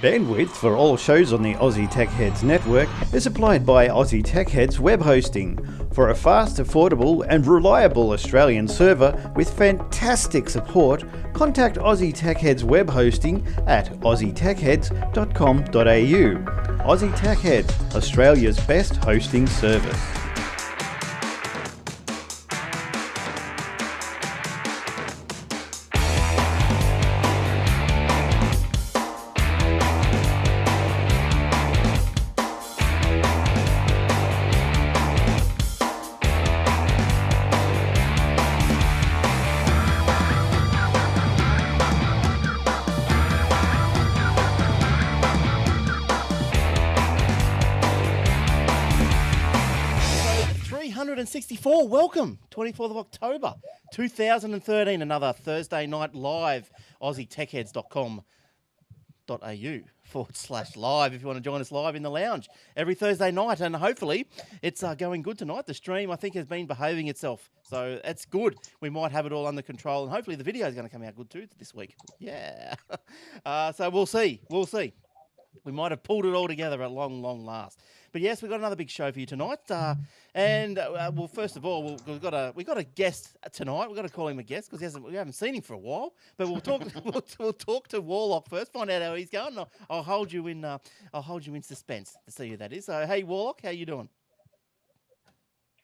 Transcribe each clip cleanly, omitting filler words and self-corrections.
Bandwidth for all shows on the Aussie Tech Heads network is supplied by Aussie Tech Heads web hosting. For a fast, affordable and reliable Australian server with fantastic support, contact Aussie Tech Heads web hosting at aussietechheads.com.au. Aussie Tech Heads, Australia's best hosting service. Welcome, 24th of October, 2013, another Thursday night live, aussietechheads.com.au/live if you want to join us live in the lounge every Thursday night, and hopefully it's going good tonight. The stream, I think, has been behaving itself, so that's good. We might have it all under control, and hopefully the video is going to come out good too this week. Yeah. So we'll see. We might have pulled it all together at long last. But yes, we've got another big show for you tonight. Well, first of all, we've got a guest tonight. We've got to call him a guest because we haven't seen him for a while. But we'll talk we'll talk to Warlock first, find out how he's going. I'll hold you in suspense to see who that is. So hey, Warlock, how you doing?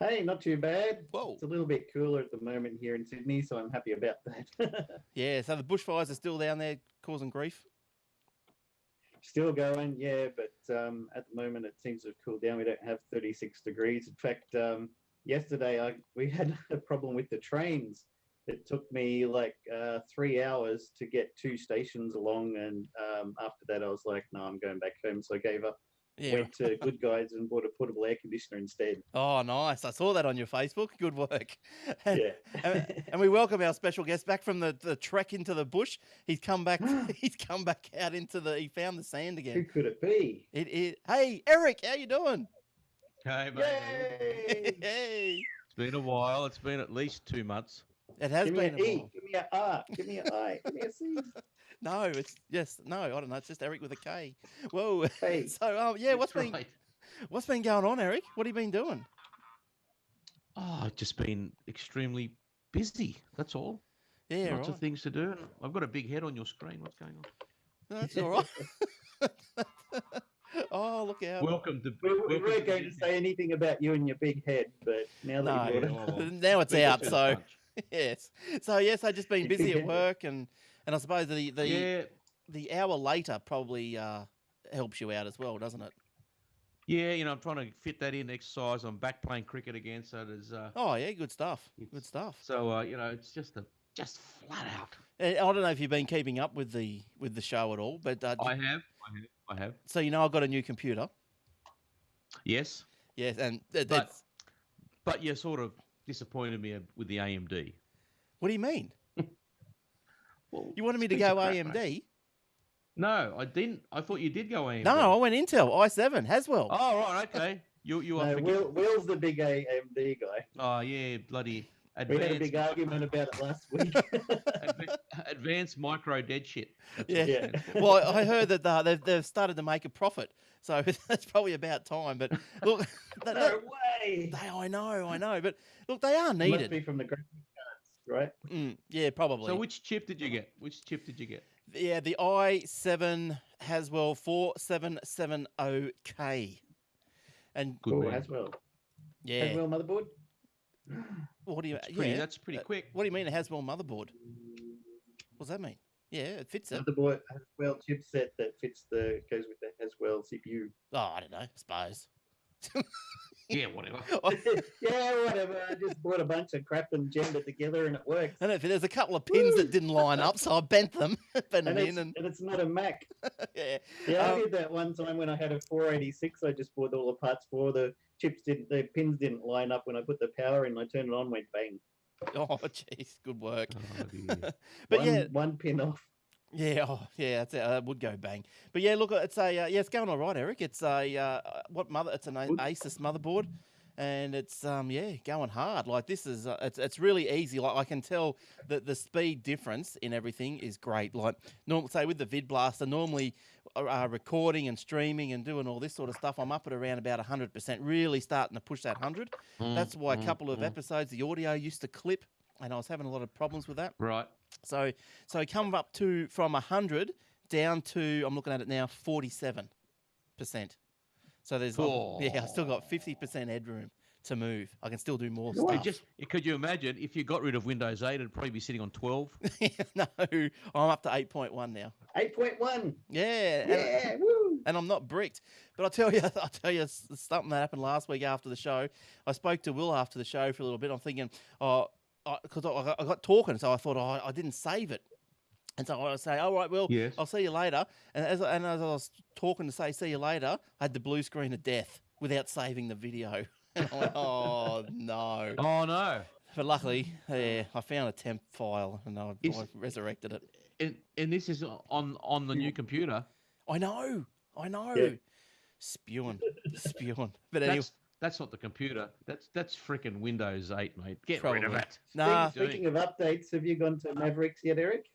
Hey, not too bad. Whoa. It's a little bit cooler at the moment here in Sydney, so I'm happy about that. Yeah, so the bushfires are still down there causing grief. Still going, yeah, but at the moment it seems to have cooled down. We don't have 36 degrees. In fact, yesterday we had a problem with the trains. It took me like 3 hours to get 2 stations along, and after that I was like, no, I'm going back home. So I gave up. Yeah. Went to Good Guys and bought a portable air conditioner instead. Oh, nice. I saw that on your Facebook. Good work. Yeah. and we welcome our special guest back from the trek into the bush. He's come back. He's come back out he found the sand again. Who could it be? It is. Hey, Eric, how you doing? Hey, mate. Yay! Hey. It's been a while. It's been at least 2 months. It has Give me been an a E. while. Give me an R. Give me an I. Give me a C. No, I don't know. It's just Eric with a K. Whoa. Hey. So, what's been going on, Eric? What have you been doing? Oh, I've just been extremely busy. That's all. Yeah, Lots right. of things to do. And I've got a big head on your screen. What's going on? That's all right. Oh, look out. Welcome to. We weren't going to say anything about you and your big head, but now that you brought it up. Now it's Beat us out, to the so punch. yes. So yes, I've just been busy at work, and I suppose the hour later probably helps you out as well, doesn't it? Yeah, I'm trying to fit that in exercise. I'm back playing cricket again, so there's. Oh yeah, good stuff. Good stuff. So it's just flat out. I don't know if you've been keeping up with the show at all, but I have. So I've got a new computer. Yes. Yes, and but you sort of disappointed me with the AMD. What do you mean? Well, You wanted me to go AMD? No, I didn't. I thought you did go AMD. No, I went Intel i7 Haswell. Oh right, okay. You are. No, Will's the big AMD guy. Oh yeah, bloody. We had a big argument about it last week. Advanced micro dead shit. Yeah. Well, I heard that they've started to make a profit, so that's probably about time. But look, No way. I know. But look, they are Must needed. be from the graphics cards, right? Yeah, probably. So which chip did you get? Yeah, the i7 Haswell 4770K. And Good man. Haswell. yeah, Haswell motherboard. what do you? That's pretty quick. What do you mean a Haswell motherboard? What does that mean? Yeah, it fits it. Motherboard Haswell chipset that goes with the Haswell CPU. Oh, I don't know. I suppose. Yeah, whatever. Yeah, whatever. I just bought a bunch of crap and jammed it together, and it works. I don't know, there's a couple of pins that didn't line up, so I bent them, And it's not a Mac. yeah. Yeah, I did that one time when I had a 486. I just bought all the parts for the pins didn't line up when I put the power in. I turned it on, went bang. Oh, jeez, good work. Oh, dear. But one pin off. Yeah, that's it. That would go bang. But yeah, look, it's it's going all right, Eric. It's it's an Asus motherboard. and it's going hard. Like this is it's really easy. Like I can tell that the speed difference in everything is great. Like say with the Vid Blaster, normally recording and streaming and doing all this sort of stuff, I'm up at around about 100%, really starting to push that 100. That's why a couple of episodes the audio used to clip, and I was having a lot of problems with that. Right. So come up to from 100 down to, I'm looking at it now, 47%. So there's I still got 50% headroom to move. I can still do more stuff. Could you imagine if you got rid of Windows 8, it'd probably be sitting on 12? No, I'm up to 8.1 now. 8.1. Yeah. Yeah. Woo. And I'm not bricked. But I'll tell you something that happened last week after the show. I spoke to Will after the show for a little bit. I'm thinking, because I got talking, so I thought I didn't save it. And so I say, all right, Will, yes. I'll see you later. And as I was talking to say, see you later, I had the blue screen of death without saving the video. And I went, oh, no. Oh, no. But luckily, I found a temp file and I resurrected it. And this is on the new computer. I know. Yeah. Spewing. But anyway. That's not the computer. That's freaking Windows 8, mate. Get rid of it. Nah. Speaking of updates, have you gone to Mavericks yet, Eric?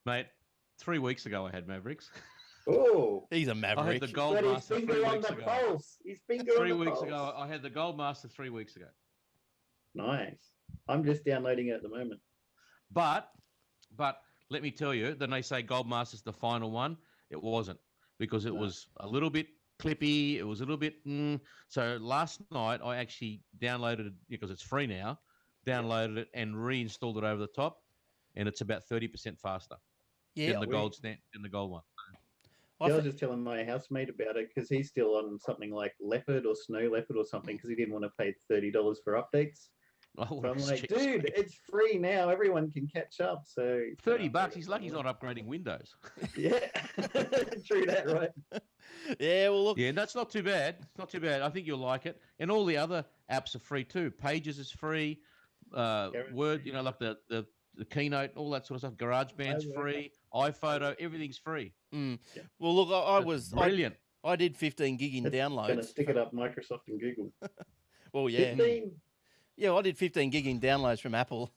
Mate, 3 weeks ago I had Mavericks. Oh, he's a Maverick. I had the Gold got his Master finger 3 on weeks the ago. pulse. His finger 3 on the weeks pulse. ago, I had the Gold Master 3 weeks ago. Nice. I'm just downloading it at the moment. But let me tell you, then they say Gold Master's the final one. It wasn't, because it was a little bit clippy. It was a little bit. So last night I actually downloaded it because it's free now. Downloaded it and reinstalled it over the top, and it's about 30% faster than the gold one. I was just telling my housemate about it because he's still on something like Leopard or Snow Leopard or something because he didn't want to pay $30 for updates. Oh, So I'm like, dude, it's free now. Everyone can catch up. So $30. He's lucky he's not upgrading Windows. Yeah, true that, right? Yeah, well, look. Yeah, that's not too bad. It's not too bad. I think you'll like it. And all the other apps are free too. Pages is free. Word, like the Keynote, all that sort of stuff. GarageBand's free. iPhoto, everything's free. Yeah. Well, look, I was brilliant. I did 15 gig in downloads. Gonna stick it up Microsoft and Google. Well, yeah. 15. Yeah, I did 15 gig in downloads from Apple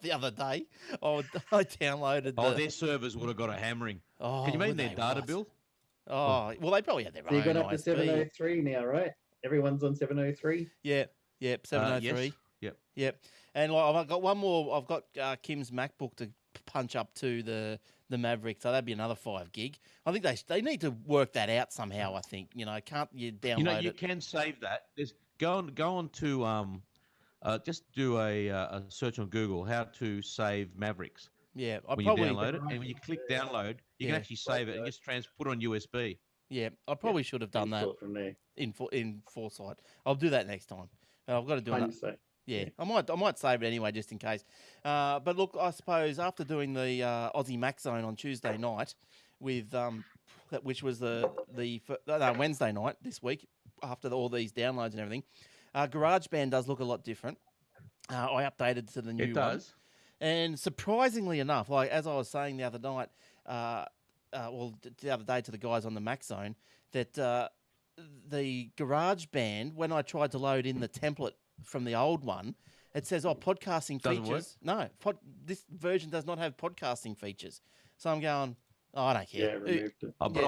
the other day. I downloaded. Their servers would have got a hammering. Oh, can you imagine their data bill? Oh, well, they probably had their So you own got up to ISP. 703 now, right? Everyone's on 703. Yep, 703. Yes. Yep. And I've got one more. I've got Kim's MacBook to punch up to the Maverick, so that'd be another 5 gig. I think they need to work that out somehow. I think can't you download you it? can save that. There's go on to just do a search on Google how to save Mavericks. Yeah, when you download it, and when you click download, you can actually save it and just put it on USB. Yeah, I probably should have done that from there. in foresight. I'll do that next time. I've got to do it. Yeah, I might save it anyway just in case. But look, I suppose after doing the Aussie Mac Zone on Tuesday night, with which was the Wednesday night this week after all these downloads and everything, GarageBand does look a lot different. I updated to the new one. It does. And surprisingly enough, like as I was saying the other night, the other day to the guys on the Mac Zone, that the GarageBand, when I tried to load in the template from the old one, it says, podcasting Doesn't features. No, this version does not have podcasting features. So I'm going, I don't care. Yeah, removed it. But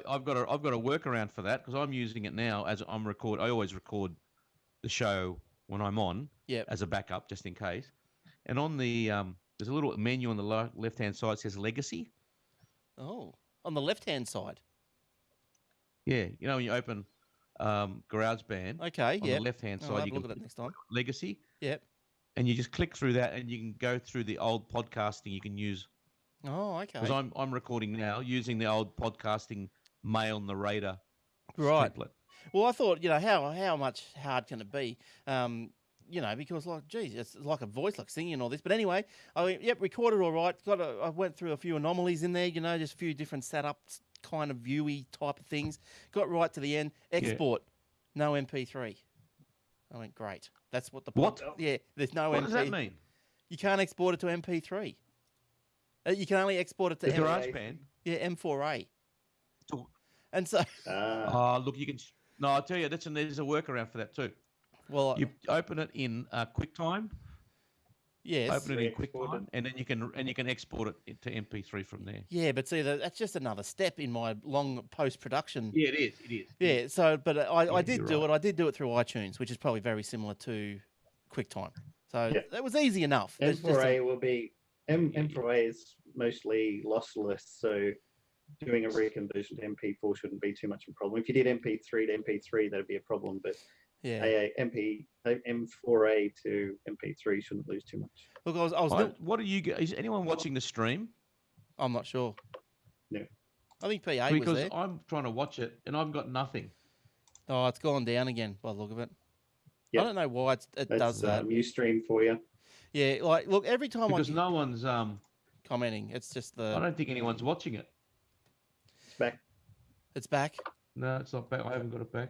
I've got a workaround for that because I'm using it now as I'm record. I always record the show when I'm on as a backup just in case. And on the there's a little menu on the left-hand side that says Legacy. Oh, on the left-hand side. Yeah, when you open GarageBand. Okay, on the left-hand side, I'll have you a look can at it next time. Legacy. Yep. And you just click through that, and you can go through the old podcasting you can use. Oh, okay. Because I'm recording now using the old podcasting mail narrator template. Well, I thought, how much hard can it be? Because it's like a voice, like singing and all this. But anyway, recorded all right. I went through a few anomalies in there, just a few different setups, kind of viewy type of things. Got right to the end. Export, no MP3. I went, great. That's what the what? Yeah, there's no MP3. What does that mean? You can't export it to MP3. You can only export it to GarageBand. Yeah, M4A. So, and so, look, you can. No, I'll tell you, there's a workaround for that too. Well, You open it in QuickTime. yes. Open it in Re-export QuickTime, and then you can export it to MP3 from there. Yeah, but see, that's just another step in my long post-production. Yeah, it is. It is. Yeah, so, but I Yeah, did you're do right. it. I did do it through iTunes, which is probably very similar to QuickTime. So Yeah. that was easy enough. It's just M4A will be M4A is mostly lossless, so doing a reconversion to MP4 shouldn't be too much of a problem. If you did MP3 to MP3, that'd be a problem, but yeah. M4A to MP3 shouldn't lose too much. Look, I was What are you? Is anyone watching the stream? I'm not sure. No. I think PA was Because there. I'm trying to watch it and I've got nothing. Oh, it's gone down again by the look of it. Yep. I don't know why it does That's that. Ustream for you. Yeah, like look, every time Because I no one's commenting, it's just I don't think anyone's watching it. It's back. it's back. No, it's not back. I haven't got it back.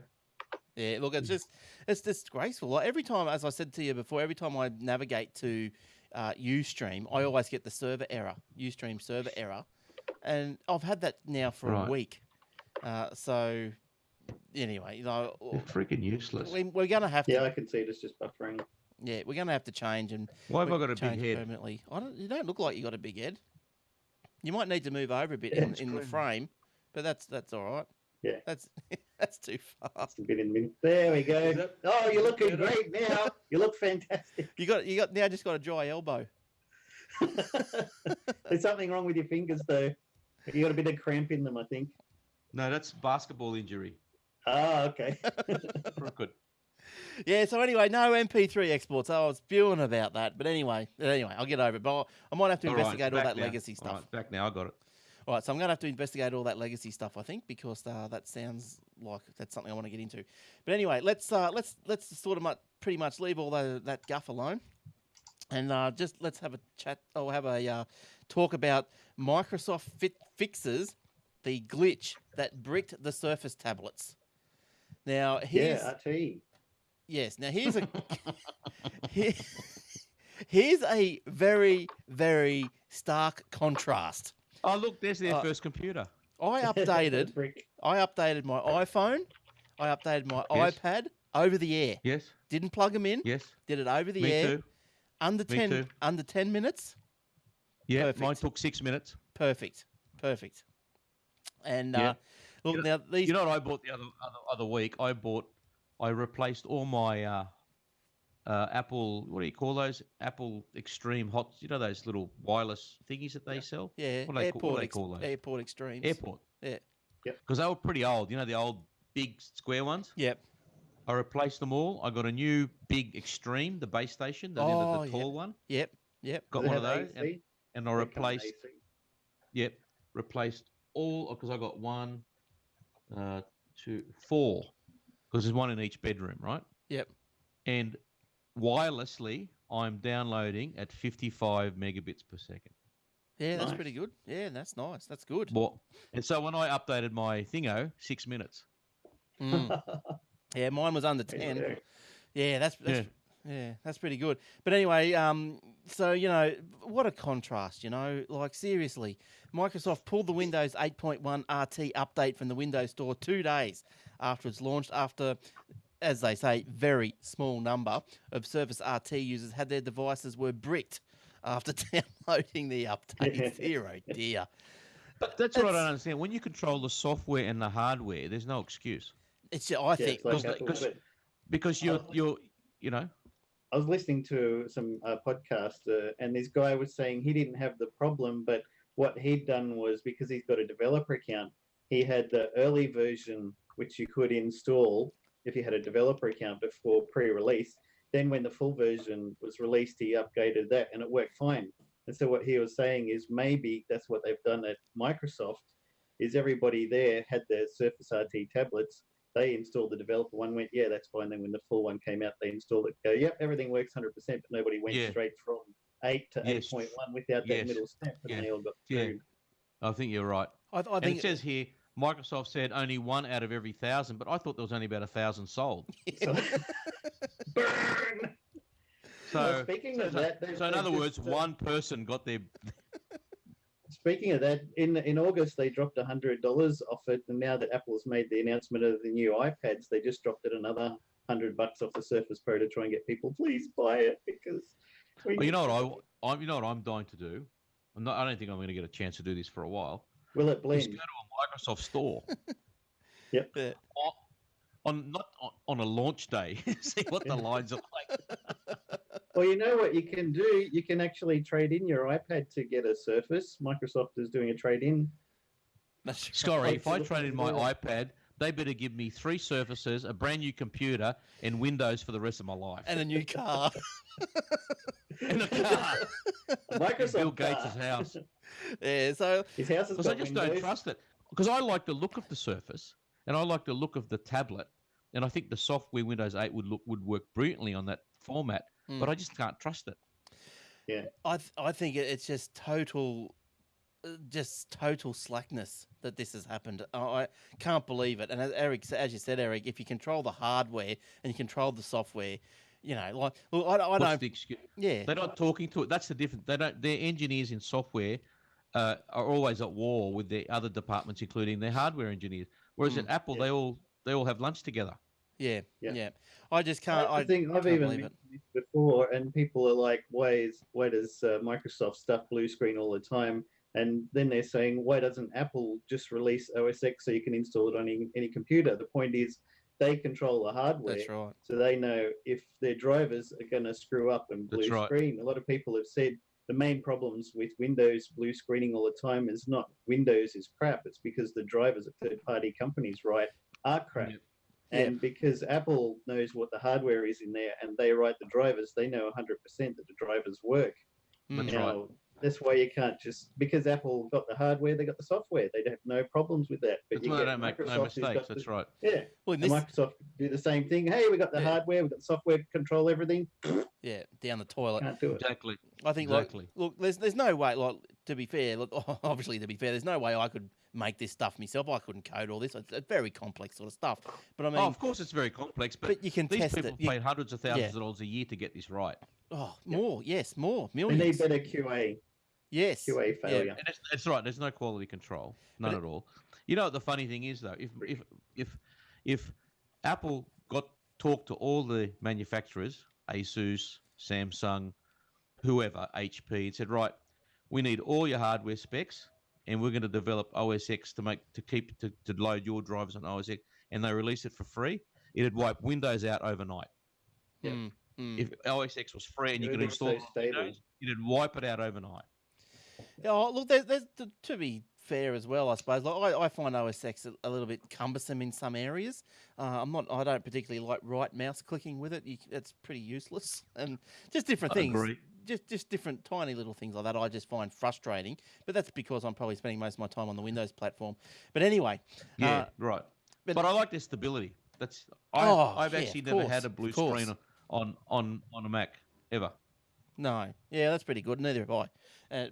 Yeah, look, it's disgraceful. Like every time, as I said to you before, every time I navigate to Ustream, I always get the server error, Ustream server error, and I've had that now for a Right. week. So anyway, They're freaking useless. we're gonna have to. Yeah, I can see it. It's just buffering. Yeah, we're gonna have to change and Why have I got a change big head? permanently. You don't look like you got a big head. You might need to move over a bit Yeah, in it's the crazy. frame, but that's all right. Yeah. That's that's too far. It's a bit in the middle. There we go. Is that- Oh, you're looking better? great now. You look fantastic. You got now just got a dry elbow. There's something wrong with your fingers, though. You got a bit of cramp in them, I think. No, that's basketball injury. Ah, okay. Crooked. Yeah, so anyway, no MP3 exports. I was spewing about that. But anyway, I'll get over it. But I might have to All right, investigate all back that now. legacy All stuff. right, back now. I got it. All right, so I'm going to have to investigate all that legacy stuff, I think, because that sounds like that's something I want to get into. But anyway, let's sort of pretty much leave all that guff alone, and just let's have a chat. I'll have a talk about Microsoft fixes the glitch that bricked the Surface tablets. Now here's RT. yes. Now here's a here's a very very stark contrast. Oh, look, there's their first computer. I updated Brick. my iPhone, I updated my Yes. iPad over the air. Yes, Didn't plug them in. yes. Did it over the Me air. too. Under Me 10 too. under 10 minutes. Yeah, Perfect. mine took 6 minutes. Perfect. And Yeah. look You now these You know what I bought the other week? I replaced all my Apple. What do you call those? Apple Extreme Hot. You know those little wireless thingies that they sell. yeah, What do they call those? Airport Extremes. Airport. Yeah. Because they were pretty old. You know the old big square ones. Yep. I replaced them all. I got a new big Extreme, the base station, the Oh, tall one. Yep. Got Does it one of have those, AC? and I They come with replaced. AC. Yep, replaced all because I got 1, 2, 4. Because there's one in each bedroom, right? Yep. And wirelessly, I'm downloading at 55 megabits per second. Yeah, that's Nice. pretty good. Yeah, that's nice. That's good. Well, and so when I updated my thingo, 6 minutes. Mm. Yeah, mine was under There 10. you go. Yeah, that's that's pretty good. But anyway, so what a contrast, like seriously, Microsoft pulled the Windows 8.1 RT update from the Windows Store 2 days after it's launched. After, as they say, very small number of Surface RT users had their devices were bricked after downloading the update. Dear, oh dear. But that's what I don't understand. When you control the software and the hardware, there's no excuse It's I think it's like because- Apple, because- but because you're I was listening to some podcast, and this guy was saying he didn't have the problem, but what he'd done was because he's got a developer account, he had the early version which you could install if you had a developer account before pre-release. Then when the full version was released, he upgraded that, and it worked fine. And so what he was saying is maybe that's what they've done at Microsoft. Is everybody there had their Surface RT tablets? They installed the developer one, went, yeah, that's fine. Then when the full one came out, they installed it. Go, yep, everything works 100%, but nobody went Yeah. straight from 8 to Yes. 8.1 without that Yes. middle step, and Yeah. they all got Yeah. screwed. I think you're right. I And think it says here Microsoft said only 1 out of every 1,000, but I thought there was only about 1,000 sold. So, burn. So, speaking of that, they- so in they other words, just, one person got their. Speaking of that, in August they dropped $100 off it, and now that Apple's made the announcement of the new iPads, they just dropped it another $100 off the Surface Pro to try and get people, please buy it because. Well, you know what I'm dying to do. I don't think I'm going to get a chance to do this for a while. Will it Just blend? go to a Microsoft store. Yep. Yeah. Not on a launch day. See what the lines are like. Well, you know what you can do? You can actually trade in your iPad to get a Surface. Microsoft is doing a trade-in. Sorry, if I trade in my iPad, they better give me 3 Surfaces, a brand new computer, and Windows for the rest of my life. And a new car. And a car. Microsoft Bill car. Gates' house. Yeah, so His house has Because I got just Windows. don't trust it. Because I like the look of the Surface, and I like the look of the tablet, and I think the software Windows 8 would work brilliantly on that format, but I just can't trust it. Yeah. I think it's just total slackness that this has happened. I can't believe it. And as you said, Eric, if you control the hardware and you control the software, you know, like, look, I What's don't. the excuse? Yeah, They're not talking to it. That's the difference. They don't. Their engineers in software are always at war with their other departments, including their hardware engineers. Whereas at Apple, yeah. they all have lunch together. Yeah. Yeah. I just can't. I think I've can't even believe it. mentioned this before, and people are like, why does Microsoft stuff blue screen all the time? And then they're saying, why doesn't Apple just release OS X so you can install it on any computer? The point is, they control the hardware, That's right. so they know if their drivers are going to screw up and blue That's right. screen. A lot of people have said the main problems with Windows blue screening all the time is not Windows is crap. It's because the drivers that third-party companies write are crap. Yep. And because Apple knows what the hardware is in there and they write the drivers, they know 100% that the drivers work. That's Now, right. that's why you can't just, because Apple got the hardware, they got the software. They have no problems with that. But That's you why they get don't make no Microsoft who's mistakes. got That's the, right. Yeah. Well, And this, Microsoft do the same thing. Hey, we got the hardware, we got the software, control everything. yeah, down the toilet. Can't do it. Exactly. I think, Exactly. look, there's no way. Like, to be fair, look, obviously to be fair, there's no way I could make this stuff myself. I couldn't code all this. It's very complex sort of stuff. But I mean, Of course, it's very complex, but you can these test people it. paid hundreds of thousands of dollars a year to get this right. More, yes, more They millions. need better QA. Yes, QA failure. And it's right. There's no quality control, none at all. You know what the funny thing is though, if Apple talked to all the manufacturers, Asus, Samsung, whoever, HP, and said, right, we need all your hardware specs, and we're going to develop OS X to load your drivers on OS X, and they release it for free, it'd wipe Windows out overnight. If OS X was free and you could install it on Windows, it'd wipe it out overnight. Yeah, look, there's to be fair as well, I suppose. Like, I find OS X a little bit cumbersome in some areas. I don't particularly like right mouse clicking with it. It's pretty useless, and just different things. Agree. Just different tiny little things like that. I just find frustrating, but that's because I'm probably spending most of my time on the Windows platform. But anyway, Yeah, right. but- But I like their stability. I've actually never had a blue screen on a Mac ever. No, yeah, that's pretty good. Neither have I.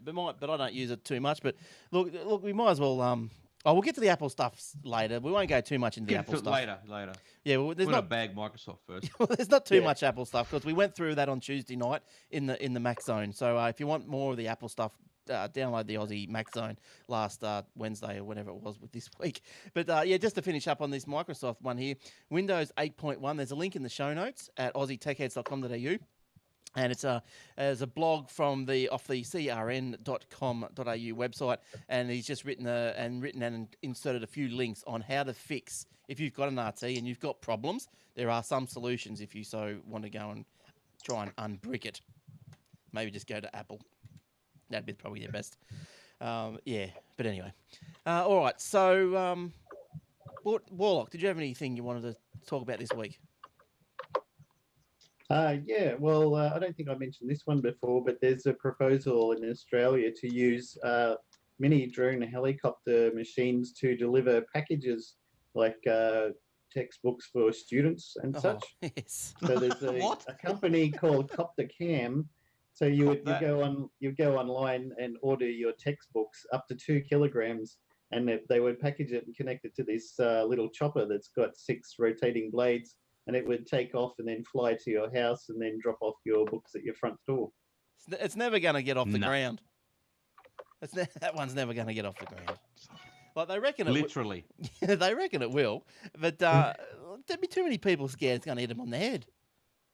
But I don't use it too much. But look, we might as well. We'll get to the Apple stuff later. We won't go too much into the Apple stuff Later. Yeah, well, there's We're not gonna bag Microsoft first. there's not too much Apple stuff because we went through that on Tuesday night in the Mac Zone. So if you want more of the Apple stuff, download the Aussie Mac Zone last Wednesday or whatever it was with this week. But just to finish up on this Microsoft one here, Windows 8.1. There's a link in the show notes at aussietechheads.com.au. And it's a blog from off the crn.com.au website, and he's just written and inserted a few links on how to fix if you've got an RT and you've got problems. There are some solutions if you so want to go and try and unbrick it. Maybe just go to Apple. That'd be probably the best. But anyway, all right. So, Warlock, did you have anything you wanted to talk about this week? Well, I don't think I mentioned this one before, but there's a proposal in Australia to use mini drone helicopter machines to deliver packages like textbooks for students and such. Yes. So there's a company called Copter Cam. So you go online and order your textbooks up to 2 kilograms, and they would package it and connect it to this little chopper that's got 6 rotating blades. And it would take off and then fly to your house and then drop off your books at your front door. It's never going to get off the ground. That one's never going to get off the ground. Like they reckon it literally. They reckon it will, but there'd be too many people scared it's going to hit them on the head.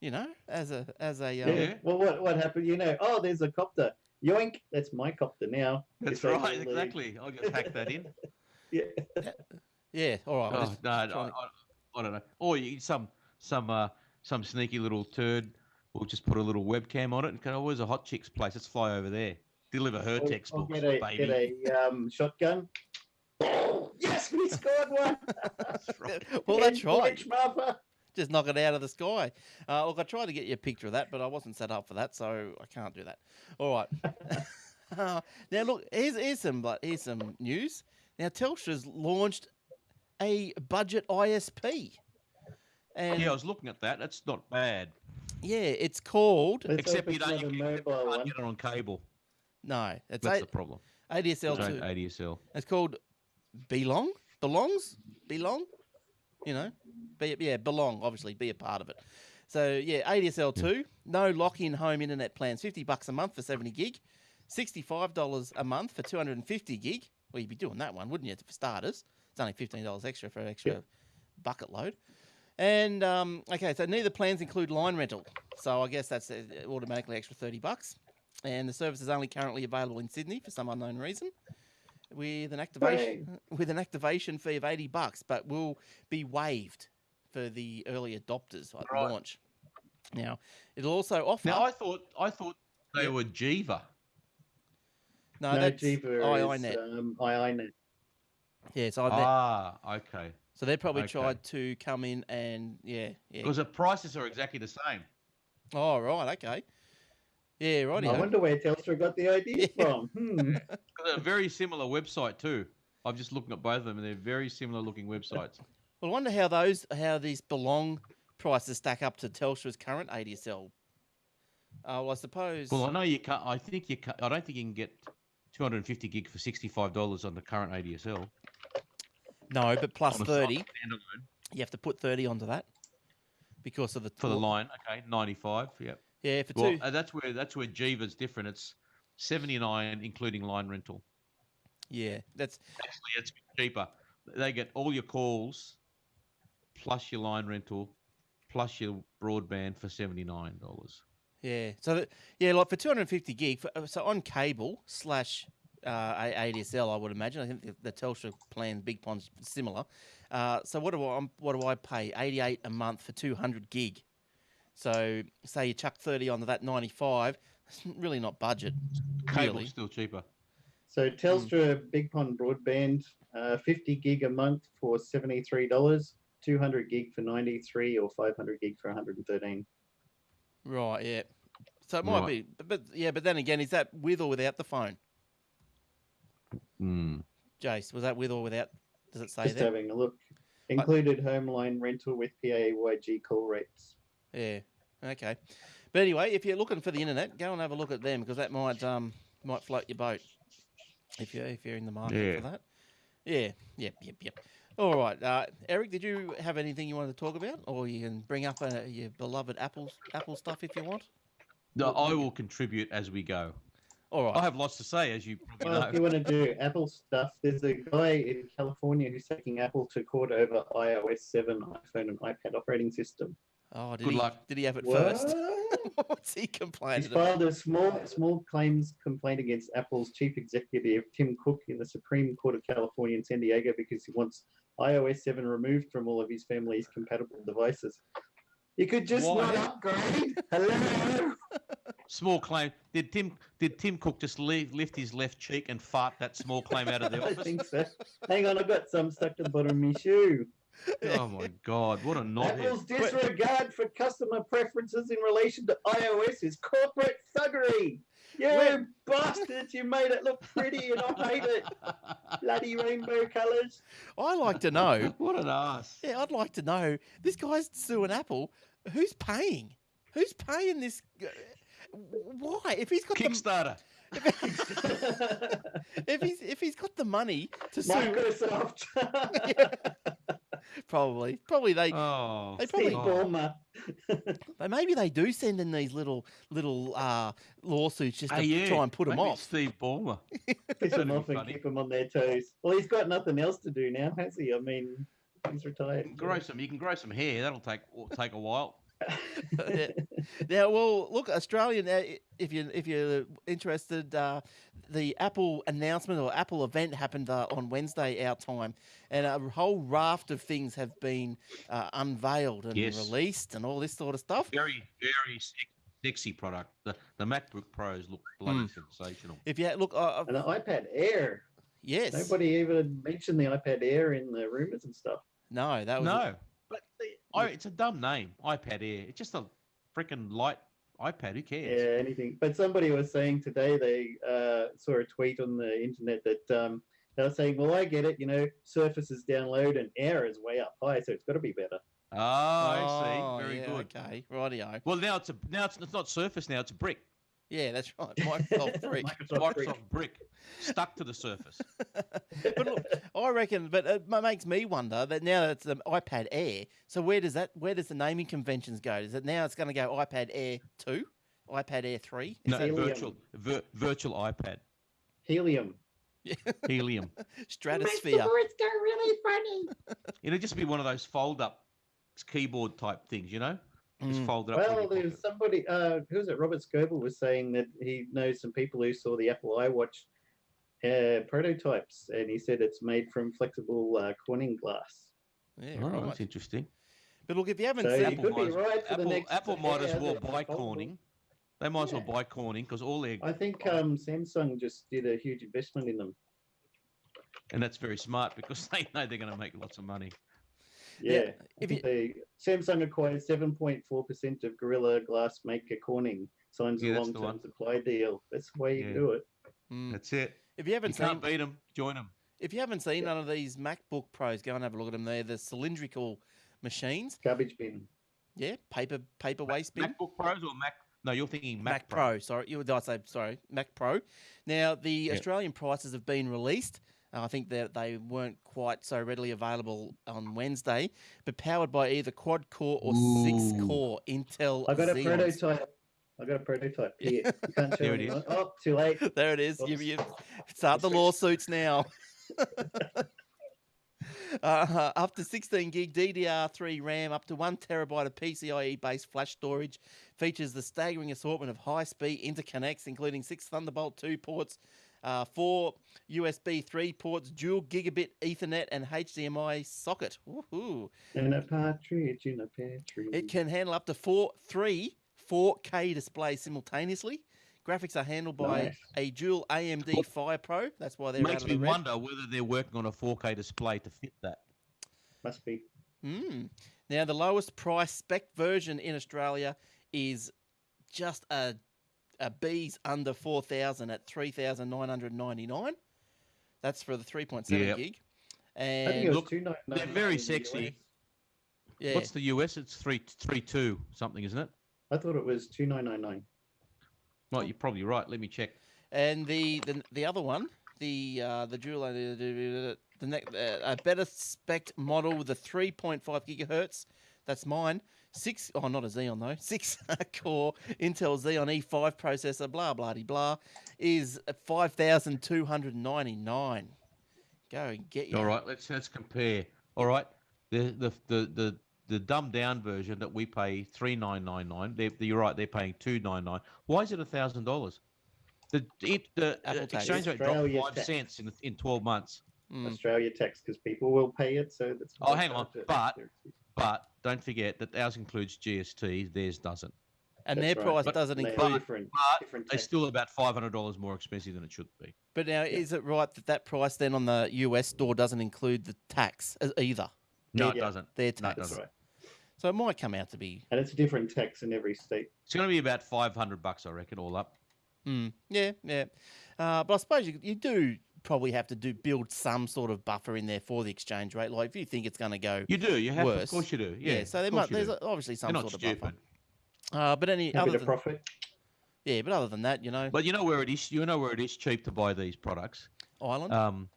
You know, as a Yeah. Well, what happened? You know, oh, there's a copter. Yoink! That's my copter now. That's Disabled right, the- exactly. I'll just hack that in. Yeah. yeah. All right. Oh, no, I don't know. Or some sneaky little turd will just put a little webcam on it and go, oh, where's a hot chick's place? Let's fly over there. Deliver her Or textbooks, get baby. a shotgun. Yes, we scored one. Well, that's right. Orange mother. Just knock it out of the sky. Look, I tried to get you a picture of that, but I wasn't set up for that, so I can't do that. All right. Now, look, here's some news. Now, Telstra's launched a budget ISP. And Yeah, I was looking at that. That's not bad. yeah, it's called... Let's Except hope you it's don't not a you mobile can't one. get it on cable. No, it's That's the problem. ADSL It's 2. ADSL. It's called Belong? Belongs? Belong? You know? Belong, obviously, be a part of it. So, yeah, ADSL 2, no lock-in home internet plans, $50 a month for 70 gig, $65 a month for 250 gig. Well, you'd be doing that one, wouldn't you, for starters? It's only $15 extra for an extra bucket load. And, okay, so neither plans include line rental. So I guess that's automatically extra $30. And the service is only currently available in Sydney for some unknown reason, with an activation fee of $80, but will be waived for the early adopters at launch. Now, it'll also offer. Now, I thought they were Jiva. No, No, that's Jiva iiNet. is iiNet. Yeah, so Okay. so they probably Okay. tried to come in and Because the prices are exactly the same. Oh, right, okay. Yeah, right. I wonder where Telstra got the idea from. They're a very similar website too. I'm just looking at both of them, and they're very similar looking websites. Well, I wonder how these Belong prices stack up to Telstra's current ADSL. Well, I suppose. Well, I know you can't. I think you can't. I don't think you can get 250 gig for $65 on the current ADSL. No, but plus On a 30. standalone. You have to put 30 onto that because of the For the line. Okay, 95. Yep. Yeah, for Well, two. that's where Jiva's different. It's 79 including line rental. Yeah, that's Actually, it's cheaper. They get all your calls plus your line rental plus your broadband for $79. yeah. So like for 250 gig, so on cable / ADSL, I would imagine. I think the Telstra plan, Big Pond's similar. So what do I pay? 88 a month for 200 gig. So say you chuck 30 onto that 95. It's really not budget. Cable's Really. still cheaper. So Telstra Big Pond broadband, 50 gig a month for $73, 200 gig for $93, or 500 gig for $113. Right. Yeah. So it might be, but then again, is that with or without the phone? Jace, was that with or without? Does it say Just there? having a look. Included home line rental with PAYG call rates. Yeah. Okay. But anyway, if you're looking for the internet, go and have a look at them because that might float your boat if you're in the market for that. Yeah. Yep. All right. Eric, did you have anything you wanted to talk about, or you can bring up your beloved Apple stuff if you want? No, I will contribute as we go. All right. I have lots to say, as you probably Well, know. if you want to do Apple stuff, there's a guy in California who's taking Apple to court over iOS 7, iPhone, and iPad operating system. Oh, Good luck. Did he have it What? first? What's he He's complaining about? filed a small claims complaint against Apple's chief executive, Tim Cook, in the Supreme Court of California in San Diego because he wants iOS 7 removed from all of his family's compatible devices. You could just Why? not upgrade. Hello. Small claim. Did Tim Cook just lift his left cheek and fart that small claim out of the I office? think so. Hang on, I've got some stuck to the bottom of my shoe. Oh my God! What a knothead. Apple's disregard for customer preferences in relation to iOS is corporate thuggery. You bastards, you made it look pretty and I hate it. Bloody rainbow colours. I like to know. What an ass. Yeah, I'd like to know. This guy's suing Apple. Who's paying? Who's paying this? Why? If he's got Kickstarter. if he's got the money to sue, Microsoft. probably they Oh, They Steve probably- Ballmer. maybe they do send in these little lawsuits just to try and put them maybe off. it's Steve Ballmer. Piss them That'd be off and funny. keep them on their toes. Well, he's got nothing else to do now, has he? I mean, He's retired. You can grow some hair. That'll take a while. Yeah. Now, well, look, Australian. If you're interested, the Apple announcement or Apple event happened on Wednesday our time, and a whole raft of things have been unveiled and Yes. released, and all this sort of stuff. Very, very sexy product. The MacBook Pros look bloody sensational. If you look, And the iPad Air. yes, Nobody even mentioned the iPad Air in the rumors and stuff. no, that was No, but it's a dumb name, iPad Air. It's just a freaking light iPad. Who cares? Yeah, anything. But somebody was saying today they saw a tweet on the internet that they were saying, well, I get it, Surface is down low and Air is way up high, so it's got to be better. Oh, I see. Very yeah, good. Okay, rightio. Well, now it's not Surface. Now it's a brick. Yeah, that's right. Microsoft Brick. Microsoft brick stuck to the Surface. But look, I reckon. But it makes me wonder that now that it's an iPad Air. So where does the naming conventions go? Is it now it's going to go iPad Air 2, iPad Air 3? No, Helium. virtual iPad. Helium. Helium. Stratosphere. words go really funny. It'll just be one of those fold-up keyboard type things, Just fold it up. Well, there's somebody, who was it? Robert Scoble was saying that he knows some people who saw the Apple iWatch prototypes, and he said it's made from flexible Corning glass. Yeah, Oh, right. that's interesting. But look, if you haven't So seen, you could be right for the next. Apple might as well the buy foldable. Corning. They might as well buy Corning because all their I think Samsung just did a huge investment in them. and that's very smart because they know they're going to make lots of money. Yeah. if you- Samsung acquired 7.4% of Gorilla Glass maker Corning, signs Yeah, a that's the long-term one. supply deal. That's the way you Yeah. do it. That's it. if you You haven't can't seen, beat them. Join them. if you haven't seen none of these MacBook Pros, go and have a look at them. They're the cylindrical machines. Garbage bin. Yeah, paper waste bin. MacBook Pros or Mac? No, you're thinking Mac Pro. Sorry, you would say sorry, Mac Pro. Now the Australian prices have been released. I think that they weren't quite so readily available on Wednesday, but powered by either quad core or 6-core Intel. I got a Xeons. prototype here. You can't show There it anyone. is. Oh, too late. There it is. You Oops. start the lawsuits now. Up to 16 gig DDR3 RAM, up to 1 terabyte of PCIe-based flash storage, features the staggering assortment of high-speed interconnects, including 6 Thunderbolt 2 ports, 4 USB 3 ports, dual gigabit Ethernet, and HDMI socket. Woohoo! And a partridge in a pear tree. It can handle up to 4K displays simultaneously. Graphics are handled by Nice. a dual AMD Fire Pro. That's why they're Makes out of me the red. wonder whether they're working on a 4K display to fit that. Must be. Now, the lowest price spec version in Australia is just a B's under 4,000 at 3,999. That's for the 3.7 Yep. gig. I think And it was look, $2.99 they're very in the sexy. US. yeah, What's the US? It's 3.2 something, isn't it? I thought it was $2.999. Well, you're probably right. Let me check. and the other one, the dual a better spec model with a 3.5 gigahertz. That's mine. Not a Xeon though. 6-core Intel Xeon E5 processor. Blah blah de blah. Is 5,299. Go and get you. All right, let's compare. All right, the dumbed down version that we pay $3,999. You're right, they're paying $299. Why is it $1,000? The Apple tax. exchange rate dropped Australia 5 tax. cents in 12 months. Australia tax, because people will pay it. So that's. Oh, why hang on, it's but don't forget that ours includes GST. Theirs doesn't. And That's their right. price But doesn't They are include. different. But different They're tax. still about $500 more expensive than it should be. But now, is it right that price then on the US store doesn't include the tax either? No, Yeah. it doesn't. Their No, it tax. That's doesn't. right. So it might come out to be. And it's a different tax in every state. It's going to be about $500, I reckon, all up. Yeah. But I suppose you do probably have to build some sort of buffer in there for the exchange rate. Like if you think it's going to go You do. You have to. Of worse. course you do. Yeah. so of course you there's do. obviously some They're not sort of stupid. buffer. But A bit other of than profit. but other than that, But you know where it is. You know where it is cheap to buy these products. Ireland.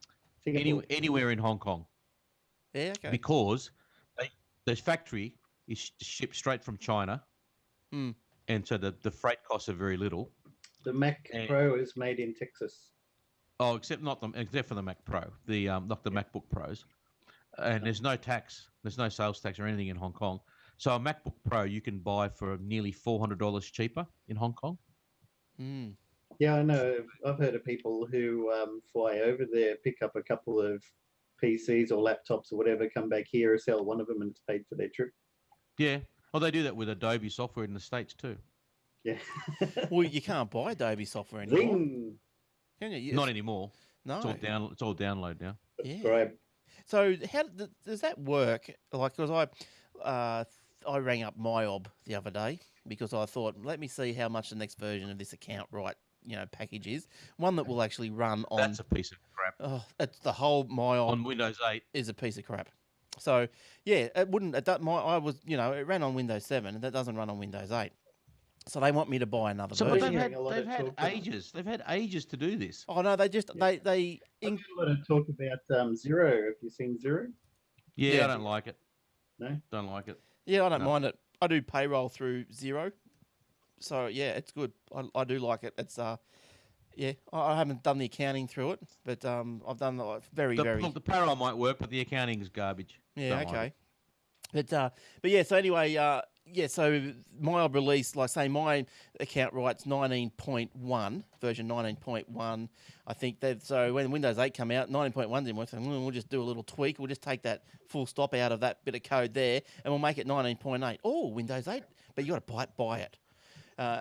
Singapore. Anywhere in Hong Kong, Yeah, okay. because the factory is shipped straight from China, and so the freight costs are very little. The Mac And- Pro is made in Texas. Oh, except for the Mac Pro, not the MacBook Pros. and there's no tax. There's no sales tax or anything in Hong Kong. So a MacBook Pro you can buy for nearly $400 cheaper in Hong Kong. Mm. Yeah, I know. I've heard of people who fly over there, pick up a couple of PCs or laptops or whatever, come back here, sell one of them, and it's paid for their trip. Yeah. Well, they do that with Adobe software in the States too. Yeah. Well, you can't buy Adobe software anymore, Zing! can you? Not anymore. No. It's all download now. Yeah. Subscribe. So how does that work? Like, because I rang up MyOb the other day because I thought, let me see how much the next version of this account package is. One that will actually run on. That's a piece of crap. Oh, it's the whole MyOb On Windows 8. is a piece of crap. So yeah, it wouldn't. It ran on Windows 7, and that doesn't run on Windows 8. So they want me to buy another So, but version. they've had ages. They've had ages to do this. Oh no, they just I've heard a lot of talk about Zero. Have you seen Zero? Yeah, Yeah. I don't like it. No? Don't like it. Yeah, I don't No. mind it. I do payroll through Zero, so yeah, it's good. I do like it. It's yeah, I haven't done the accounting through it, but I've done very. Look, the payroll might work, but the accounting is garbage. Yeah, Don't like okay. But yeah, so anyway, so MyOb released, like say my account writes 19.1, version 19.1. I think that, so when Windows 8 come out, 19.1 didn't work, so we'll just do a little tweak. We'll just take that full stop out of that bit of code there, and we'll make it 19.8. Oh, Windows 8, but you got to buy it.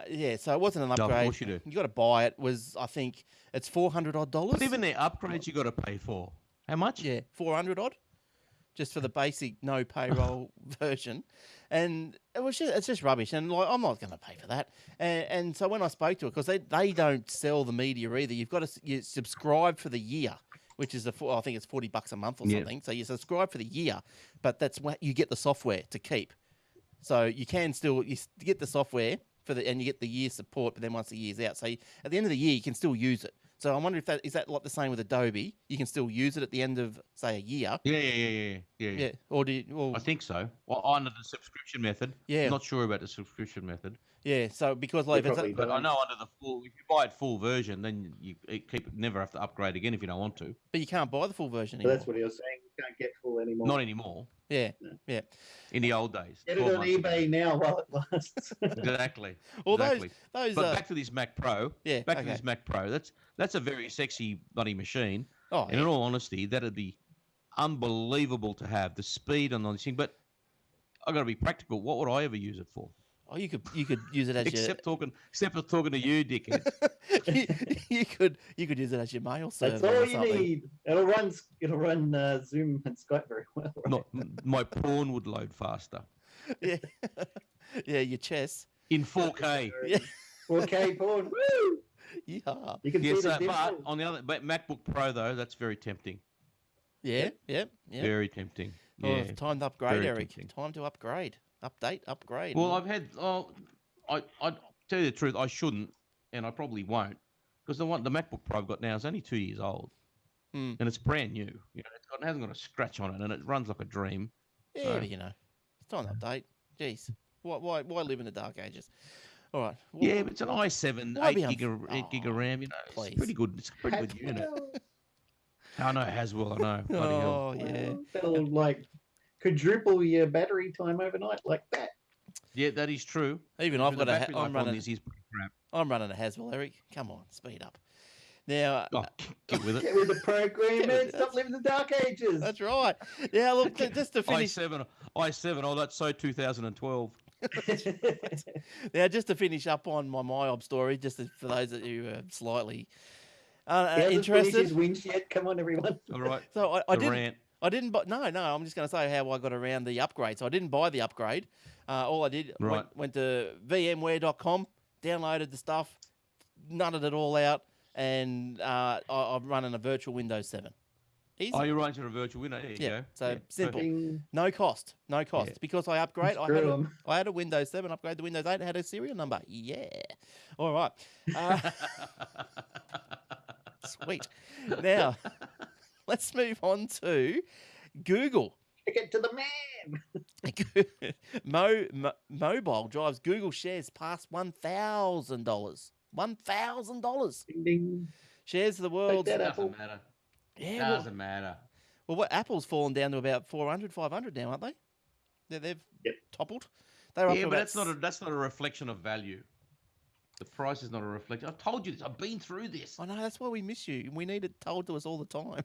Yeah, so it wasn't an Of upgrade. course you do. You got to buy it. I think it's $400 odd. But even the upgrades you got to pay for. How much? Yeah, 400 odd, just for the basic no payroll version, and it's just rubbish. And like, I'm not going to pay for that. And so when I spoke to it, because they don't sell the media either, you've got to you subscribe for the year, which is I think it's $40 a month or something. So you subscribe for the year, but that's what you get the software to keep. So you can still get the software and you get the year support, but then once the year's out, so at the end of the year you can still use it. So I wonder if that is like the same with Adobe. You can still use it at the end of, say, a year. Yeah. Or do you, well, I think so. Well, under the subscription method. Yeah. Not sure about the subscription method. yeah. So because like if probably it's But I know under the full, if you buy it full version, then you never have to upgrade again if you don't want to. but you can't buy the full version So anymore. that's what he was saying. You can't get full anymore. Not anymore. Yeah. No. Yeah. In the old days. Get it 12 on months ago. eBay now while it lasts. Exactly. Well, exactly. those But back to this Mac Pro. yeah. Back to Okay. this Mac Pro. That's a very sexy bloody machine. Oh, And in all honesty, that'd be unbelievable to have the speed on this thing. But I got to be practical. What would I ever use it for? oh, you could use it as Except for talking to you, dickhead. you could use it as your mail server. That's all or you something. need. It'll run Zoom and Skype very well. Right? Not my porn would load faster Yeah. Yeah. Your chess. in 4K. Yeah. 4K porn. Woo! Yeah. You can Yes, see the but difference. on the other, but MacBook Pro though, that's very tempting. Yeah. Yeah. Yeah. Very tempting. Oh, Yeah. it's time to upgrade, very Eric. tempting. Time to upgrade. Upgrade. Well, I've had. I tell you the truth, I shouldn't, and I probably won't, because the MacBook Pro I've got now is only 2 years old, Hmm. and it's brand new. You know, it hasn't got a scratch on it, and it runs like a dream. Yeah, So- but it's time to update. Jeez, why live in the dark ages? All right. Yeah, but it's an i7, why be 8 gig of Oh, RAM. You know, please. it's pretty good. It's a pretty good unit. I know Haswell. I know. Bloody hell. Oh yeah. That'll like quadruple your battery time overnight like that. Yeah, that is true. Even But I've the got battery life on this is pretty crap. I'm running a Haswell, Eric. Come on, speed up. Now, Oh, get with Get it. with the program, Get man. with it. Stop living the dark ages. that's right. Yeah, look, just to finish. i7. Oh, that's so 2012. Now, just to finish up on my MyOb story, for those of you who are slightly He hasn't finished interested. his wins yet. Come on, everyone. All right. So I The didn't. rant. I didn't buy. No. I'm just going to say how I got around the upgrade. So I didn't buy the upgrade. All I did Right. went to VMware.com, downloaded the stuff, nutted it all out, and I'm running a virtual Windows 7. Easy. Oh, you're right to a virtual window. There you Yeah, go. so Yeah, simple. perfect. Bing. No cost. Yeah. Because I upgrade. Screw 'em. I had a Windows 7 upgrade to Windows 8. It had a serial number. Yeah. All right. Sweet. Now, let's move on to Google. Get to the man. Mobile drives Google shares past $1,000. $1,000. Ding, ding. Shares of the world's. that Doesn't Apple. matter. Yeah, well, Doesn't matter. Well, what Apple's fallen down to about 400, 500 now, aren't they? They've Yep. toppled. They're up Yeah, to but about that's not a reflection of value. The price is not a reflection. I've told you this. I've been through this. I know, that's why we miss you. We need it told to us all the time.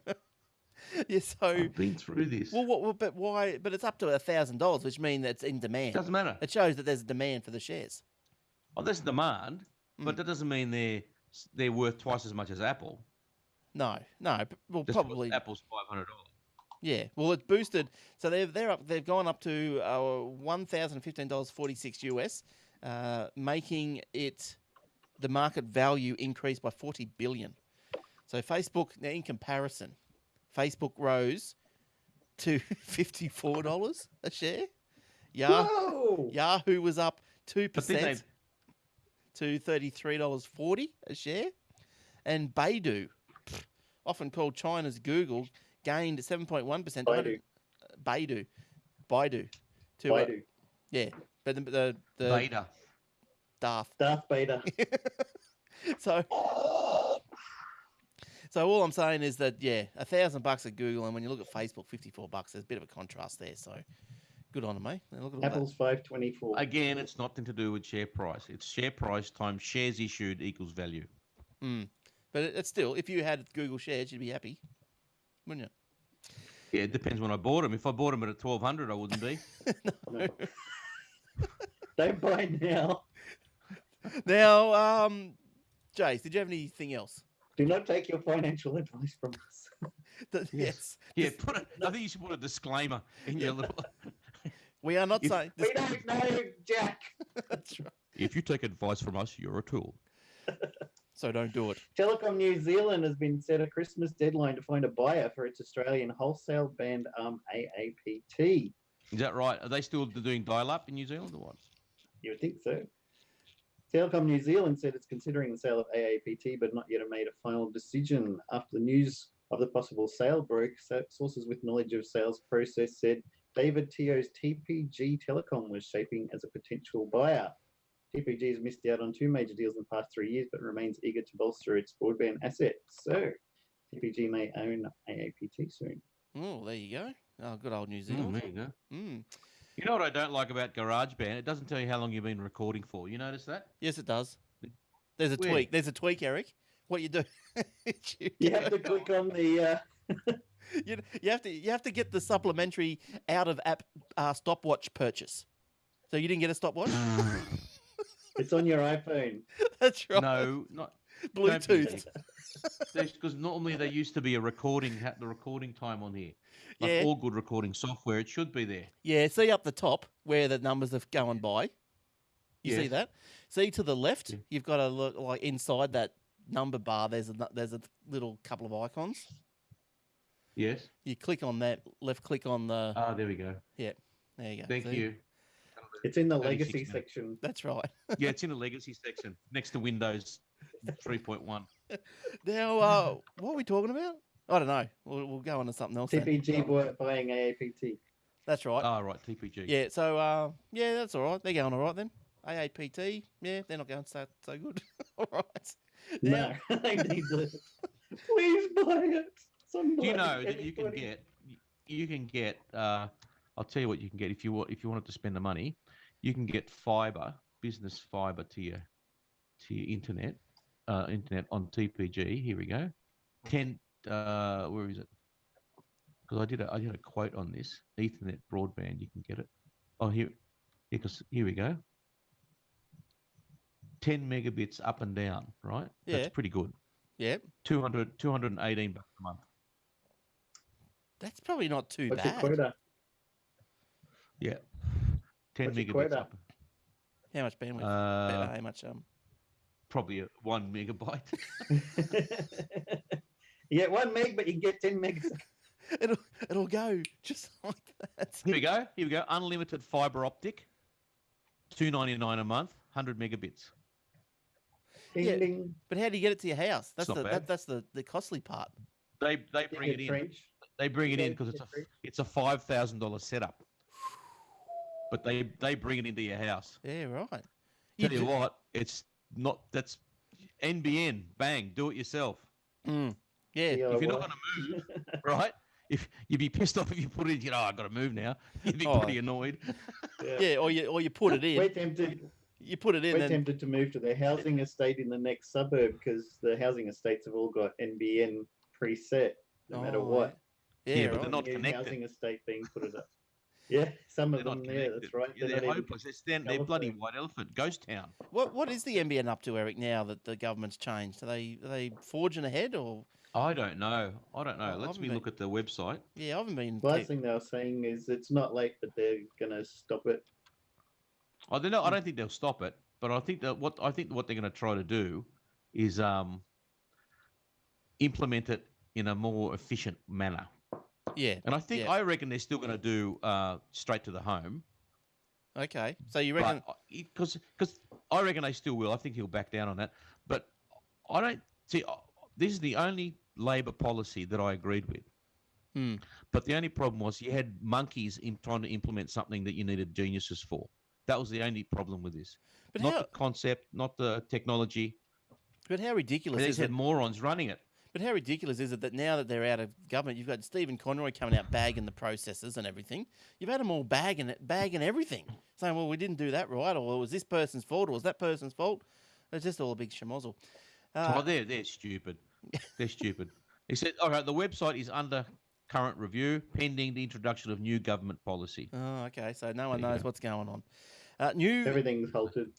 Yeah, so I've been through this. well, but why? But it's up to $1,000, which means that's in demand. Doesn't matter. It shows that there's a demand for the shares. Oh, there's demand, but that doesn't mean they're worth twice as much as Apple. No. Well, Just probably. Apple's $500. Yeah. Well, it boosted. So they're up. They've gone up to $1,015.46 US, making it the market value increased by 40 billion. So Facebook, now in comparison, Facebook rose to $54 a share. Whoa! Yahoo was up 2% they've- to $33.40 a share. And Baidu, often called China's Google, gained 7.1%. Baidu. Baidu. To, Baidu. yeah. But the Beta. Darth. Darth Vader. So all I'm saying is that, yeah, $1,000 at Google, and when you look at Facebook, $54, there's a bit of a contrast there. So good on them, eh? Look at all Apple's 524. Again, it's nothing to do with share price. It's share price times shares issued equals value. that. But it's still, if you had Google shares, you'd be happy, wouldn't Yeah, it depends when I bought them. If I bought them at $1,200, I wouldn't be. No. Don't buy now. you? Now, Jace, did you have anything else? Do not take your financial advice from us. Yes. Yeah, I think you should put a disclaimer in your little. We are not If- saying. We don't know, Jack. That's right. If you take advice from us, you're a tool. So don't do it. Telecom New Zealand has been set a Christmas deadline to find a buyer for its Australian wholesale band AAPT. Is that right? Are they still doing dial-up in New Zealand or what? You would think so. Telecom New Zealand said it's considering the sale of AAPT, but not yet made a final decision. After the news of the possible sale broke, sources with knowledge of sales process said David Teo's TPG Telecom was shaping as a potential buyer. TPG has missed out on 2 major deals in the past 3 years, but remains eager to bolster its broadband assets. So TPG may own AAPT soon. Oh, there you go. Oh, good old New Zealand. There you go. Mm. You know what I don't like about GarageBand? It doesn't tell you how long you've been recording for. You notice that? Yes, it does. There's a Where? tweak. There's a tweak, Eric. What you do? You have to click on the. You have to get the supplementary out of app stopwatch purchase. So you didn't get a stopwatch? It's on your iPhone. That's right. No, not Bluetooth. Because normally there used to be the recording time on here. Like Yeah. all good recording software, it should be there. Yeah, see up the top where the numbers are going by. You see Yes. that? See to the left, Yeah. you've got to look like inside that number bar. There's a little couple of icons. Yes. You click on that. Left click on the. Ah, there we go. There you go. Thank See? you. It's in the 36 legacy minutes. section. That's right. Yeah, it's in the legacy section next to Windows 3.1. Now, what are we talking about? I don't know. We'll go on to something else. then. TPG buying AAPT. That's right. Ah, right, TPG. Yeah. So, yeah, that's all right. They're going all right then. AAPT. Yeah, they're not going so good. All right. Now, No, I need to. Please buy it. Do Somebody, you know that you can anybody. get I'll tell you what you can get if you wanted to spend the money, you can get business fiber to your internet on TPG. Here we go. 10 where is it? Because I did a quote on this Ethernet broadband. You can get it. Oh, here we go. 10 megabits up and down, right? Yeah. That's pretty good. yeah, 218 bucks a month. that's probably not too What's your bad. quota? Yeah. 10 What's your megabits quota? up. How much bandwidth? How much? Probably 1 megabyte. You get 1 meg, but you can get 10 megs. It'll go just like that. Here we go. Unlimited fiber optic. $2.99 a month. 100 megabits. Ding, Yeah. ding. But how do you get it to your house? That's not bad. that's the costly part. They Get bring it your in. trench. They bring it in Yeah, because get trench. it's a $5,000 setup. But they bring it into your house. Yeah, right. Tell you do- what, it's not. That's NBN. Bang, do it yourself. Yeah. Yeah, If you're not well, going to move, right? if you'd be pissed off if you put it, I got to move now. You'd be Oh. pretty annoyed. Yeah, or you put it in. We're tempted. You put it in, We're then tempted to move to the housing estate in the next suburb because the housing estates have all got NBN preset, no matter what. Yeah, but they're right. not New connected. housing estate being put it up. Yeah, some of They're them. not Yeah, connected. that's right. Yeah, they're not even hopeless. They're bloody California. white elephant, ghost town. What is the NBN up to, Eric? Now that the government's changed, are they forging ahead or? I don't know. Oh, Let's me look at the website. Yeah, I haven't been. Last thing they were saying is it's not late, but they're gonna stop it. I don't think they'll stop it, but I think what they're going to try to do is implement it in a more efficient manner. Yeah, And I reckon they're still going to do straight to the home. okay. So you reckon? Because I reckon they still will. I think he'll back down on that. But I don't see. This is the only Labor policy that I agreed with. But the only problem was you had monkeys in trying to implement something that you needed geniuses for. That was the only problem with this. But not how? the concept, not the technology. But how ridiculous They is just had it? morons running it. But how ridiculous is it that now that they're out of government, you've got Stephen Conroy coming out bagging the processes and everything. You've had them all bagging everything, saying, "Well, we didn't do that right," or "It was this person's fault," or "It was that person's fault." It's just all a big schmozzle. They're stupid. They're stupid. He said, "All right, the website is under current review, pending the introduction of new government policy." Oh, okay. So no one There you knows go. what's going on. New Everything's halted.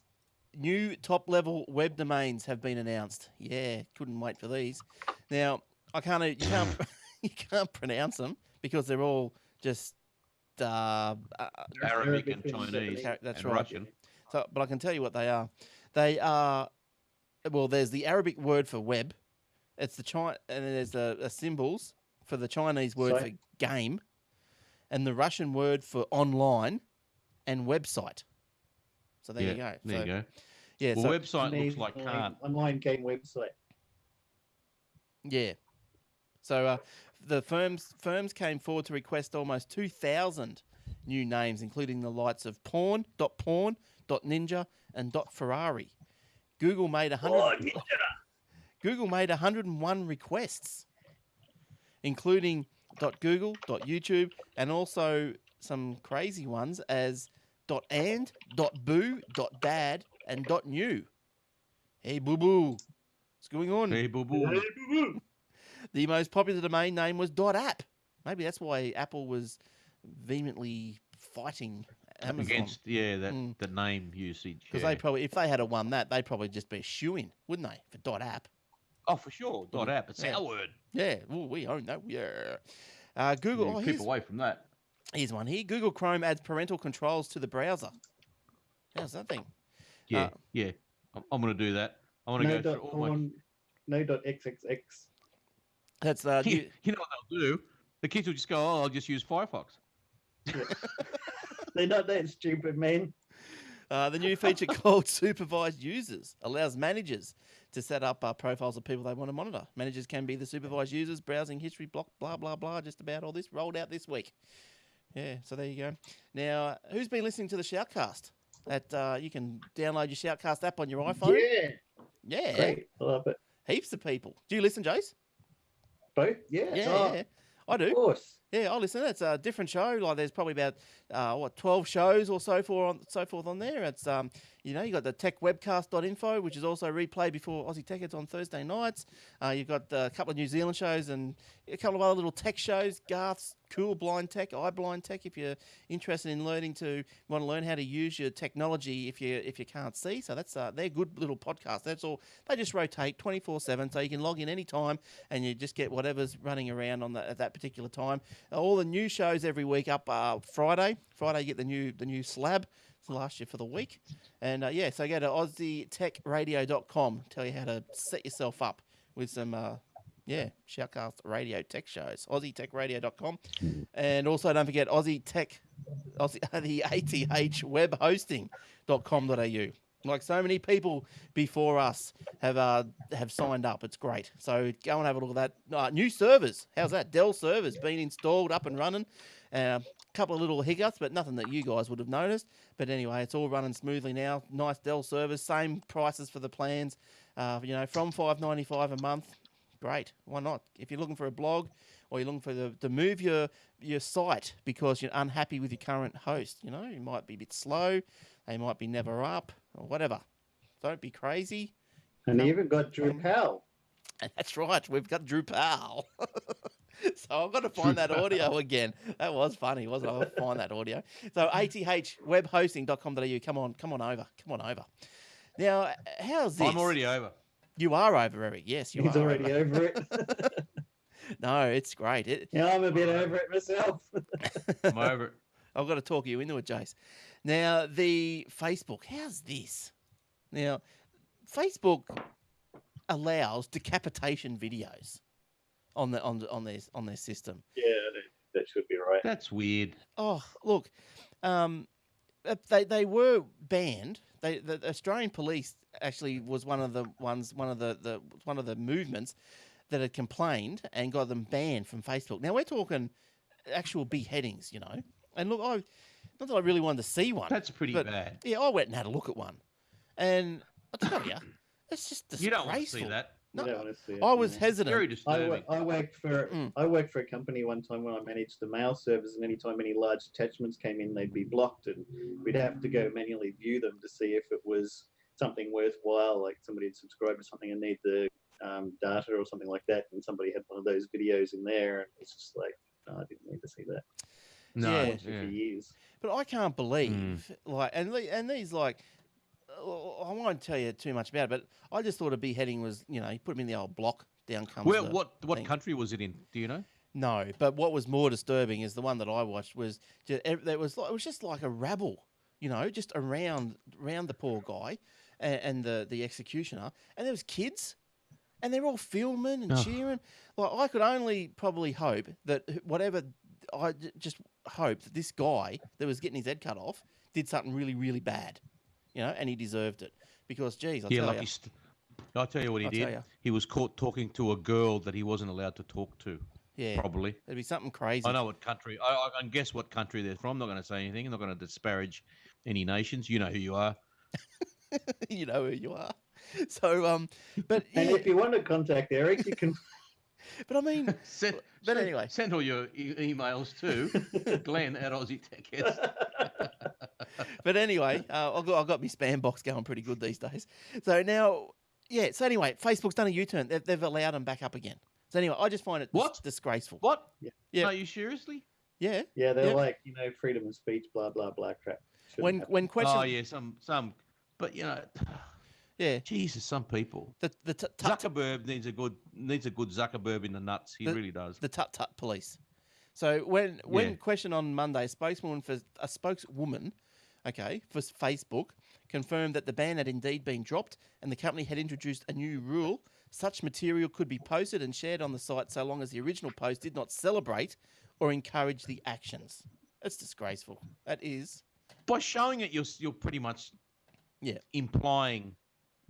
top-level web domains have been announced. Yeah, couldn't wait for these. Now, you can't you can't pronounce them because they're all just Arabic and Chinese That's and right. Russian. So, but I can tell you what they are. They are there's the Arabic word for web. It's and then there's the symbols for the Chinese word for game, and the Russian word for online and website. So there you go. There you go. Yeah. Well, So website looks like can't. Online game website. yeah. So the firms came forward to request almost 2,000 new names, including the likes of Porn, .Ninja, and .Ferrari. Google made 101 requests, including .Google, .YouTube, and also some crazy ones as .and, .boo, .dad, and .new. Hey, boo-boo. What's going on? Hey, boo boo. The most popular domain name was .app. Maybe that's why Apple was vehemently fighting Amazon. Against the name usage. Because they probably, if they had won that, they'd probably just be a shoo-in, wouldn't they, for .app? Oh, for sure. .app. It's our word. Yeah, well, we own that. Yeah. Google. Keep away from that. Here's one here. Google Chrome adds parental controls to the browser. How's that thing? Yeah. I'm going to do that. I want to go through all my. No .xxx. That's You know what they'll do? The kids will just go, "Oh, I'll just use Firefox." They're not that stupid, man. The new feature called Supervised Users allows managers to set up profiles of people they want to monitor. Managers can be the supervised users, browsing history, block, blah, blah, blah, just about all this rolled out this week. Yeah, so there you go. Now, who's been listening to the Shoutcast? You can download your Shoutcast app on your iPhone. Yeah. Yeah. Great. I love it. Heaps of people. Do you listen, Jace? Both? Yeah. Yeah. I do. Of course. Yeah, I listen. It's a different show. Like there's probably about 12 shows or so forth on there. It's you got the techwebcast.info, which is also replayed before Aussie Tech Heads on Thursday nights. You've got a couple of New Zealand shows and a couple of other little tech shows. Garth's Cool Blind Tech, iBlind Tech. If you're interested in want to learn how to use your technology if you can't see. So that's they're good little podcasts. That's all. They just rotate 24/7, so you can log in any time and you just get whatever's running around at that particular time. All the new shows every week up Friday. Friday you get the new slab. It's the last year for the week. And so go to AussieTechRadio.com. Tell you how to set yourself up with some Shoutcast radio tech shows. AussieTechRadio.com. And also don't forget the ATH web hosting.com.au. Like so many people before us have signed up. It's great. So go and have a look at that. New servers. How's that? Dell servers been installed, up and running. A couple of little hiccups, but nothing that you guys would have noticed. But anyway, it's all running smoothly now. Nice Dell servers. Same prices for the plans. From $5.95 a month. Great. Why not? If you're looking for a blog or you're looking for to move your site because you're unhappy with your current host. You know, you might be a bit slow, they might be never up, or whatever. Don't be crazy. And you even got Drupal. And that's right, we've got Drupal. So I've got to find that audio again. That was funny, wasn't it? I'll find that audio. So athwebhosting.com.au. Come on over. Now, how's this? I'm already over. You are over, Eric. Yes, you He's are. already over it. No, it's great. Yeah, I'm a bit over it myself. I'm over it. I've got to talk you into it, Jace. Now, the Facebook. How's this? Now, Facebook allows decapitation videos on their system. Yeah, that should be right. That's weird. Oh, look, they were banned. The Australian police actually was one of the movements that had complained and got them banned from Facebook. Now we're talking actual beheadings, you know. And look, not that I really wanted to see one. That's pretty bad. Yeah, I went and had a look at one, and I tell you, it's just disgraceful. You don't want to see that. No, You don't want to see it, I was no. hesitant. Very disturbing. I worked for a company one time when I managed the mail servers, and anytime any large attachments came in, they'd be blocked, and we'd have to go manually view them to see if it was something worthwhile, like somebody had subscribed to something and need the data or something like that, and somebody had one of those videos in there, and it's just like, no, I didn't need to see that. No, Yeah. I watched it for years. But I can't believe and these like. I won't tell you too much about it, but I just thought a beheading was, you know, you put them in the old block, down comes Well, the what thing. country was it in? Do you know? No, but what was more disturbing is the one that I watched was it was just like a rabble, you know, just around the poor guy and the executioner, and there was kids, and they're all filming and cheering. Like I could only probably hope that just hope that this guy that was getting his head cut off did something really, really bad, you know, and he deserved it because, geez, I'll tell you. I'll tell you what he did. He was caught talking to a girl that he wasn't allowed to talk to. Yeah, probably. It'd be something crazy. I know what country. I can guess what country they're from. I'm not going to say anything. I'm not going to disparage any nations. You know who you are. You know who you are. So, but And if you want to contact Eric, you can. But I mean, anyway, send all your emails to Glenn at Aussie Tech Heads. But anyway, I've got my spam box going pretty good these days. So now, yeah. So anyway, Facebook's done a U-turn. They've allowed them back up again. So anyway, I just find it disgraceful. What? Yeah. Are you seriously? Yeah. Yeah, they're like, you know, freedom of speech, blah blah blah crap. When questions. Oh yeah, some, but you know. Yeah. Jesus, some people. Zuckerberg needs a good Zuckerberg in the nuts. He really does. The tut police. So when questioned on Monday, a spokeswoman for Facebook confirmed that the ban had indeed been dropped and the company had introduced a new rule. Such material could be posted and shared on the site so long as the original post did not celebrate or encourage the actions. That's disgraceful. That is. By showing it, you're pretty much implying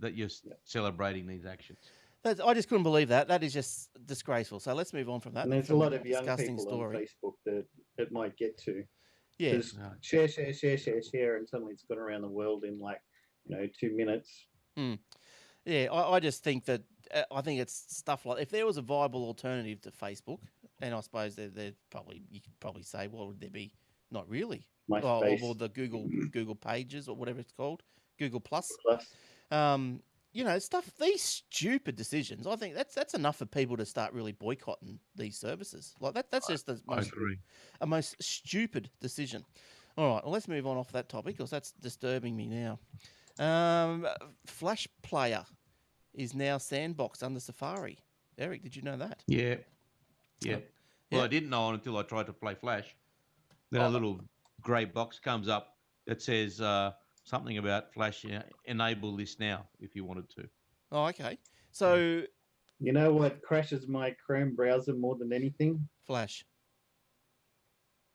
that you're celebrating these actions. I just couldn't believe that. That is just disgraceful. So let's move on from that. And there's a lot of young people story. on Facebook that it might get to. Yeah. Just share, and suddenly it's gone around the world in 2 minutes. Yeah, I just think that I think it's stuff like if there was a viable alternative to Facebook, and I suppose they're probably you could probably say, well, would there be? Not really. Or the Google Pages or whatever it's called, Google Plus. These stupid decisions. I think that's enough for people to start really boycotting these services. Like that's just a most stupid decision. All right, well, let's move on off that topic because that's disturbing me now. Flash Player is now sandboxed under Safari. Eric, did you know that? Yeah. Well, I didn't know until I tried to play Flash. Then a little grey box comes up that says something about Flash. Enable this now if you wanted to. Oh, okay. So, you know what crashes my Chrome browser more than anything? Flash.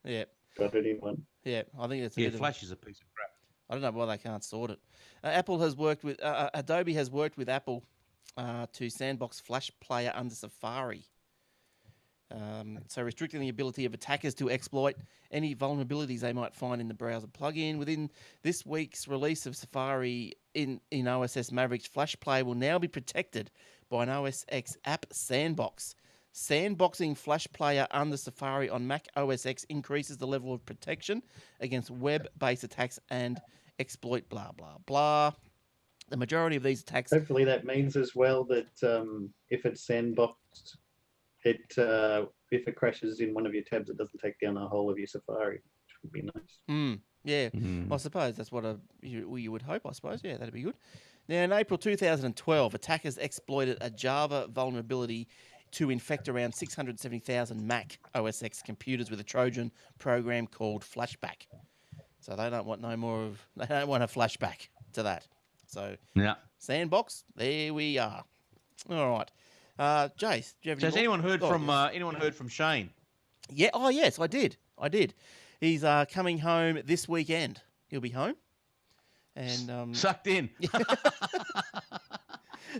Yeah. Got anyone? Yeah, I think it's Flash is a piece of crap. I don't know why they can't sort it. Adobe has worked with Apple to sandbox Flash Player under Safari. So restricting the ability of attackers to exploit any vulnerabilities they might find in the browser plugin. Within this week's release of Safari in OS X Mavericks, Flash Player will now be protected by an OS X app sandbox. Sandboxing Flash Player under Safari on Mac OS X increases the level of protection against web-based attacks and exploit blah, blah, blah. The majority of these attacks... Hopefully that means as well that if it's sandboxed, if it crashes in one of your tabs, it doesn't take down the whole of your Safari, which would be nice. Yeah, I suppose that's what you would hope, I suppose. Yeah, that'd be good. Now, in April 2012, attackers exploited a Java vulnerability to infect around 670,000 Mac OS X computers with a Trojan program called Flashback. So they don't want they don't want a flashback to that. So Yeah. Sandbox, there we are. All right. Jace, do you have So has any more? anyone heard from Shane? Yeah. Oh, yes, I did. He's coming home this weekend. He'll be home. And Sucked in.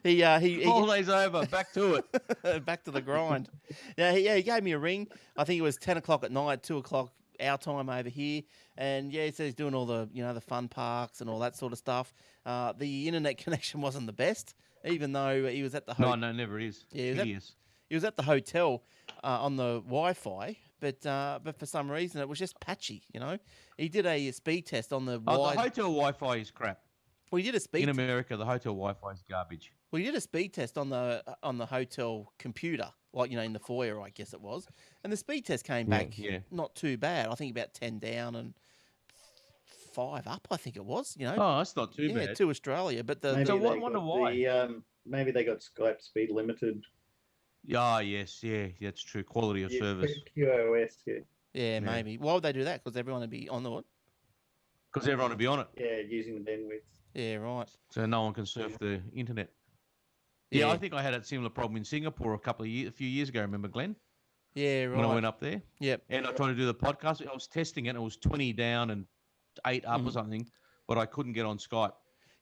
he Holiday's over. Back to it. back to the grind. He gave me a ring. I think it was 10 o'clock at night, 2 o'clock our time over here. And yeah, he said he's doing all the the fun parks and all that sort of stuff. The internet connection wasn't the best, even though he was at the No, never is. Yeah, he was at the hotel on the Wi-Fi, but for some reason it was just patchy. He did a speed test on the The hotel Wi-Fi is crap. Well, he did a speed In America, the hotel Wi-Fi is garbage. Well, he did a speed test on the hotel computer, like in the foyer, I guess it was, and the speed test came back not too bad. I think about 10 down and 5 up. I think it was. Oh, that's not too bad. Yeah, to Australia, but Maybe So they wonder got why. Maybe they got Skype speed limited. Yeah, yes, that's true. Quality of service. QoS, yeah, maybe. Why would they do that? Because everyone would be on the what? Because everyone would be on it. yeah, using the bandwidth. Yeah, right. So no one can surf the internet. Yeah, I think I had a similar problem in Singapore a few years ago. Remember, Glenn? Yeah, right. When I went up there. Yep. And I tried to do the podcast. I was testing it. And it was 20 down and 8 up or something, but I couldn't get on Skype.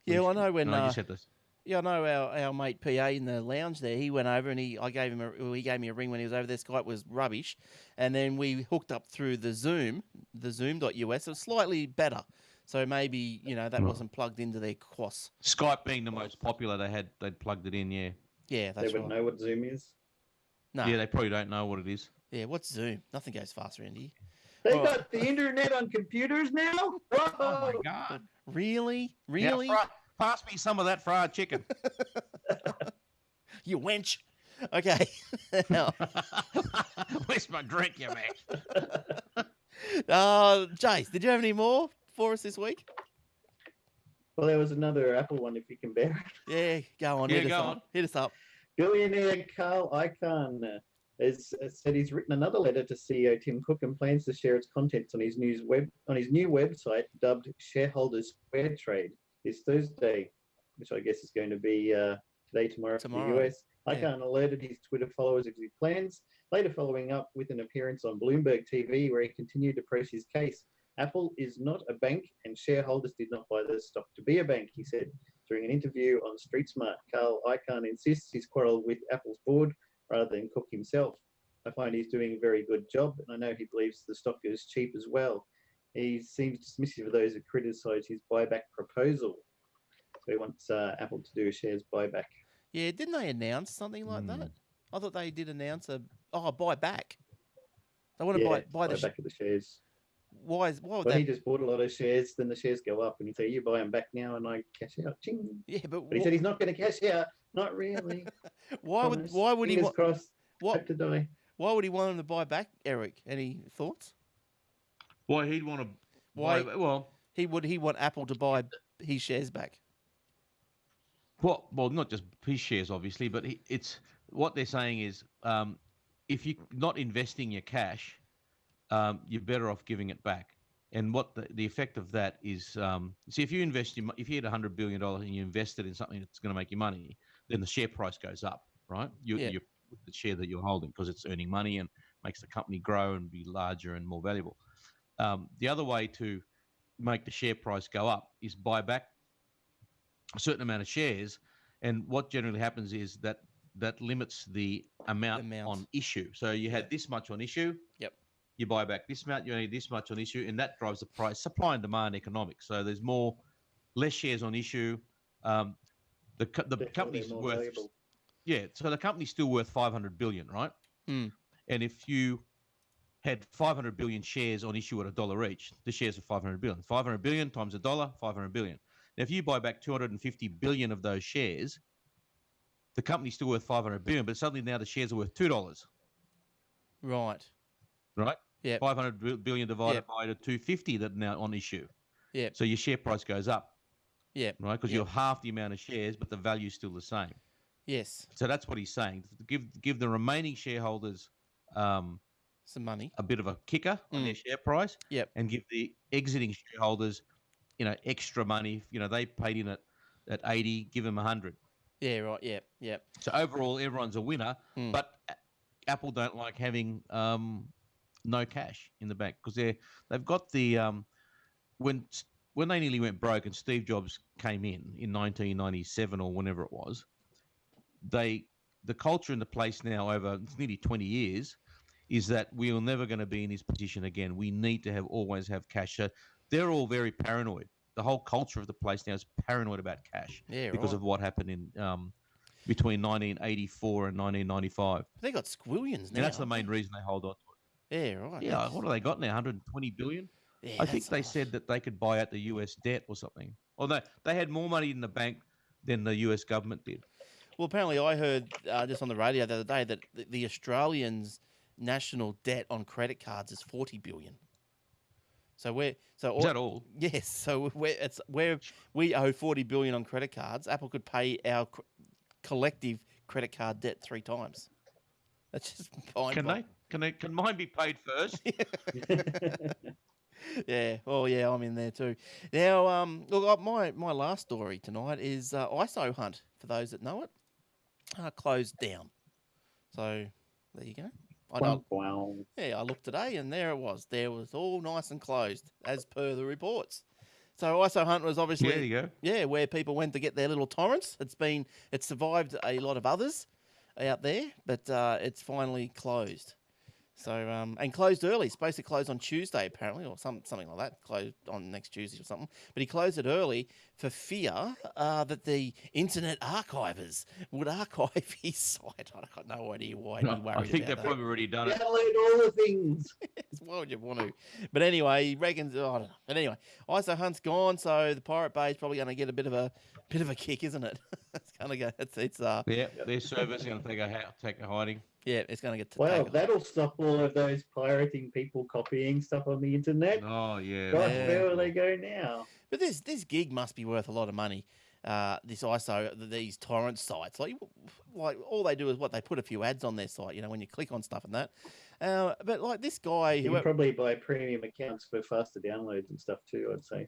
Yeah, well, I know when. I just had this. Yeah, I know our mate PA in the lounge there. He went over and he gave me a ring when he was over there. Skype was rubbish, and then we hooked up through the Zoom.us. It was slightly better, so maybe that wasn't plugged into their QoS. Skype being the most popular, they'd plugged it in. Yeah, that's They wouldn't know what Zoom is. No. Yeah, they probably don't know what it is. Yeah, what's Zoom? Nothing goes faster, Andy. They got the internet on computers now? Whoa! Oh my God! Really? Yeah, pass me some of that fried chicken. You wench. Okay. Now, where's my drink, you man? Jace, did you have any more for us this week? Well, there was another Apple one, if you can bear it. Yeah, go on. Hit us up. Billionaire Carl Icahn has said he's written another letter to CEO Tim Cook and plans to share its contents on his new website dubbed Shareholders Square Trade this Thursday, which I guess is going to be today, tomorrow in the US. Icahn alerted his Twitter followers of his plans, later following up with an appearance on Bloomberg TV where he continued to press his case. Apple is not a bank and shareholders did not buy the stock to be a bank, he said. During an interview on Street Smart, Carl Icahn insists he's quarrelled with Apple's board rather than Cook himself. I find he's doing a very good job, and I know he believes the stock is cheap as well. He seems dismissive of those who criticise his buyback proposal. So he wants Apple to do a shares buyback. Yeah, didn't they announce something like that? I thought they did announce buyback. They want to buy the back of the shares. Why would he just bought a lot of shares, then the shares go up, and he said, "You buy them back now," and I cash out. Ching. Yeah, but he said he's not going to cash out. Not really. Why would he want? Crossed. Hope to die. Why would he want him to buy back, Eric? Any thoughts? Why he'd want to? He want Apple to buy his shares back. Well, not just his shares, obviously, but it's what they're saying is, if you're not investing your cash, you're better off giving it back. And what the effect of that is, see, if you had $100 billion and you invested in something that's going to make you money, then the share price goes up, right? You the share that you're holding because it's earning money and makes the company grow and be larger and more valuable. The other way to make the share price go up is buy back a certain amount of shares, and what generally happens is that limits the amount on issue. So you had this much on issue. Yep. You buy back this amount, you only need this much on issue, and that drives the price. Supply and demand economics. So there's less shares on issue. The company's worth, so the company's still worth $500 billion, right? Mm. And if you had 500 billion shares on issue at $1 each, the shares are 500 billion. 500 billion times $1, 500 billion. Now, if you buy back 250 billion of those shares, the company's still worth 500 billion, but suddenly now the shares are worth $2, Right. right? Yep. 500 billion divided Yep. by the 250 that are now on issue. Yep. So your share price goes up, Yep. right? Because Yep. you're half the amount of shares, but the value's still the same. Yes. So that's what he's saying. Give the remaining shareholders Some money. a bit of a kicker on their share price, Yep. and give the exiting shareholders, extra money. They paid in at 80, give them 100. Yeah. Right. Yep. Yep. So overall, everyone's a winner. Mm. But Apple don't like having no cash in the bank because they've got the when they nearly went broke and Steve Jobs came in 1997 or whenever it was, the culture in the place now over it's nearly 20 years is that we are never going to be in this position again. We need to always have cash. So they're all very paranoid. The whole culture of the place now is paranoid about cash because of what happened in between 1984 and 1995. They got squillions now. And that's the main reason they hold on to it. Yeah. Right. Yeah, what do they got now? 120 billion? Yeah, I think they said that they could buy out the US debt or something. Or they had more money in the bank than the US government did. Well, apparently I heard just on the radio the other day that the Australians' national debt on credit cards is 40 billion. So is that all? Yes. So we owe 40 billion on credit cards. Apple could pay our collective credit card debt 3 times. That's just mind. Can mine be paid first? Yeah. Oh, yeah. I'm in there too. Now, look, my last story tonight is ISO Hunt. For those that know it, closed down. So there you go. Wow. Yeah, I looked today and there it was. There was all nice and closed as per the reports. So ISO Hunt was obviously There you go. Yeah, where people went to get their little torrents. It's survived a lot of others out there, but it's finally closed. So and closed early. Supposed to close on Tuesday apparently, or something like that. Closed on next Tuesday or something. But he closed it early for fear that the Internet Archivers would archive his site. I got no idea why he'd be worried I think about they've that. probably already done it. Download all the things. Why would you want to? But anyway, he reckons. I don't know. But anyway, ISO Hunt's gone, so the Pirate Bay is probably going to get a bit of a kick, isn't it? It's going to go. It's Yeah, their server's going to take a hiding. Yeah, it's going to get. Well, that'll stop all of those pirating people copying stuff on the internet. Oh yeah. Gosh, where will they go now? But this gig must be worth a lot of money. This ISO, these torrent sites, like all they do is they put a few ads on their site. When you click on stuff and that. But like this guy, You can probably buy premium accounts for faster downloads and stuff too, I'd say.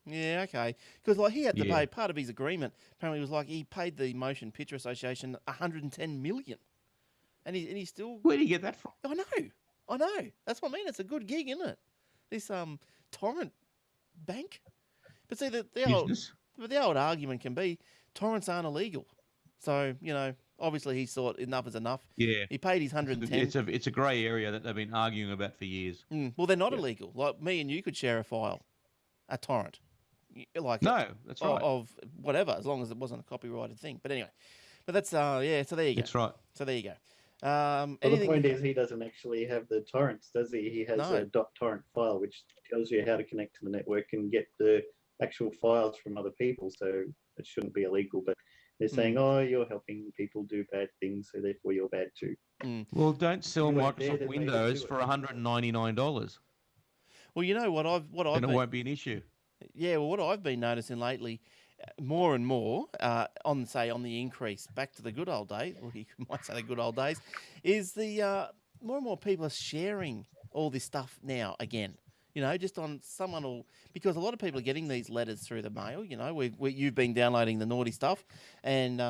Yeah, okay. Because he had to pay part of his agreement. Apparently, it was he paid the Motion Picture Association 110 million, and he still. Where did he get that from? I know. That's what I mean. It's a good gig, isn't it? This torrent bank. But see the old argument can be torrents aren't illegal. So obviously he thought enough is enough. Yeah. He paid his 110. It's a grey area that they've been arguing about for years. Well, they're not illegal. Like me and you could share a file, a torrent. That's right. Of whatever, as long as it wasn't a copyrighted thing. But anyway, that's so there you go. That's right. So there you go. Well, the point is, he doesn't actually have the torrents, does he? He has a .torrent file, which tells you how to connect to the network and get the actual files from other people. So it shouldn't be illegal. But they're saying, "Oh, you're helping people do bad things, so therefore you're bad too." Well, don't sell Microsoft Windows for $199. Well, you know what I've and it won't be an issue. Yeah, well, what I've been noticing lately, more and more, on the increase back to the good old days, or you might say the good old days, is the more and more people are sharing all this stuff now again. Just on because a lot of people are getting these letters through the mail. You've been downloading the naughty stuff, and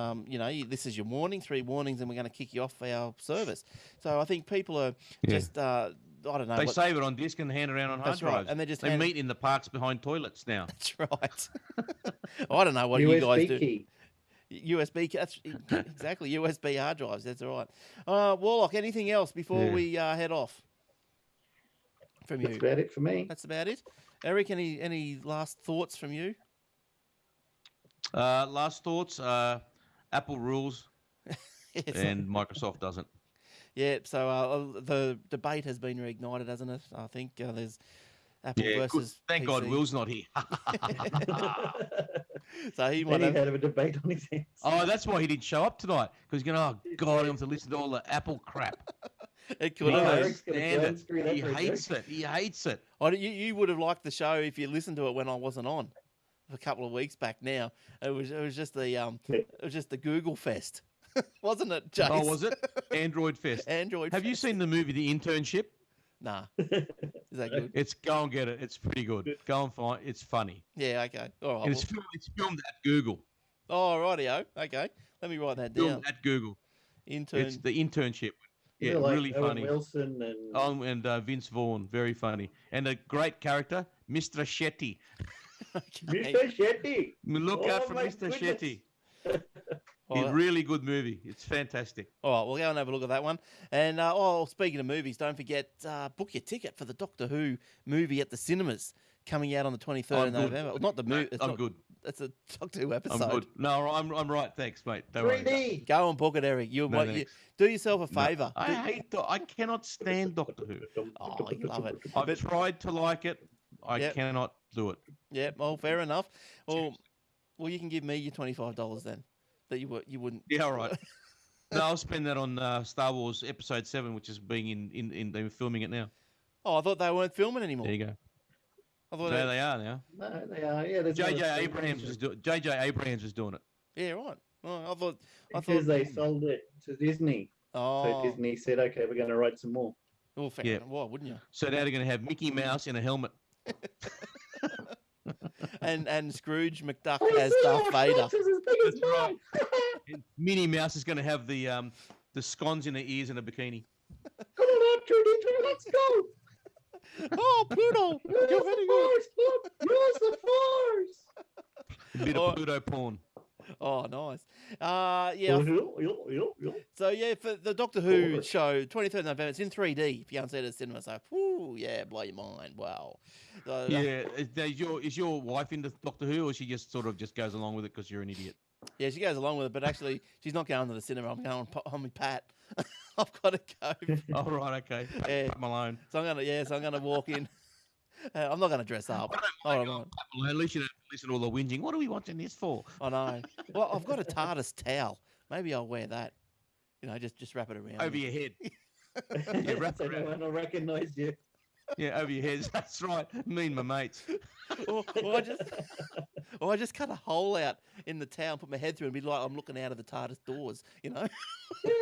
this is your warning, 3 warnings, and we're going to kick you off our service. So I think people are just. I don't know. They save it on disk and hand it around on hard drives. And they meet in the parks behind toilets now. That's right. I don't know what you guys do. Key. USB key. That's exactly USB hard drives. That's all right. Warlock, anything else before we head off? From you. That's about it for me. That's about it. Eric, any last thoughts from you? Last thoughts. Apple rules, and Microsoft doesn't. Yeah, so the debate has been reignited, hasn't it? I think there's Apple Yeah, good. versus Thank PC. God Will's not here. So he Then might he have. had a debate on his hands. Oh, that's why he didn't show up tonight. Because he's going, oh, God, I'm going to listen to all the Apple crap. It He could Oh, have. can't Eric's gonna stand go and it. screw that He for a hates joke. it. He hates it. You would have liked the show if you listened to it when I wasn't on a couple of weeks back. Now it was just the Google Fest, wasn't it, Jace? Oh, was it? Android Fest. Android. Have you Fest. seen the movie The Internship? Nah, is that good? Go and get it. It's pretty good. Go and find. It's funny. Yeah, okay, all right. And it's filmed at Google. Oh, rightio. Okay, let me write that down. Filmed at Google. Intern. It's The Internship. Is Yeah, it like really Owen funny. Wilson and Oh, and Vince Vaughn, very funny, and a great character, Mr. Shetty. Okay. Mr. Shetty. Look out Oh, for my Mr. goodness. Shetty. Oh, It's a really good movie. It's fantastic. All right, we'll go and have a look at that one. And speaking of movies, don't forget book your ticket for the Doctor Who movie at the cinemas coming out on the 23rd of I'm good. November. Well, not the movie. I'm good. It's a Doctor Who episode. I'm good. No, I'm right. Thanks, mate. Don't worry. 3D. Go and book it, Eric. You thanks. do yourself a No, favour. I cannot stand Doctor Who. Oh, you love it. I've tried to like it. I Yep. cannot do it. Yeah, well, fair enough. Well, you can give me your $25 then. That you wouldn't. Yeah, all right. No, I'll spend that on Star Wars Episode 7, which is being they're filming it now. Oh, I thought they weren't filming anymore. There you go. I thought There they are now. No, they are. Yeah, there's another J.J. three Abrams versions. was doing it. Yeah, right. Oh, I thought. Because they sold it to Disney. Oh, So Disney said, okay, we're going to write some more. well, fair Yeah. enough. Why wouldn't you? So now they're going to have Mickey Mouse in a helmet. And Scrooge McDuck as Darth Vader. As big as That's mine. And Minnie Mouse is going to have the scones in her ears and a bikini. Come on up, Trudy, let's go. Oh, Pluto, Use you're the very good. force, look, use the force. A bit Oh. of Pluto porn. Oh, nice. Yeah. Yeah. So yeah, for the Doctor Who Course. show, 23rd of November, it's in 3D. If you can't see it at cinema, so whoo, yeah, blow your mind. Wow. So, Yeah, is your wife into Doctor Who, or she just sort of just goes along with it because you're an idiot? yeah, she goes along with it, but actually, she's not going to the cinema. I'm going on my Pat. I've got to go. Oh right, okay. Yeah. I'm alone. So I'm gonna walk in. I'm not gonna dress up. I don't mind. At least you don't listen to all the whinging. What are we watching this for? I know. Well, I've got a TARDIS towel. Maybe I'll wear that. You know, just wrap it around. Over me. your head. Yeah, wrap so it no around. one will recognise you. Yeah, over your head. That's right. Me and my mates. or I just cut a hole out in the towel and put my head through and be like I'm looking out of the TARDIS doors, you know?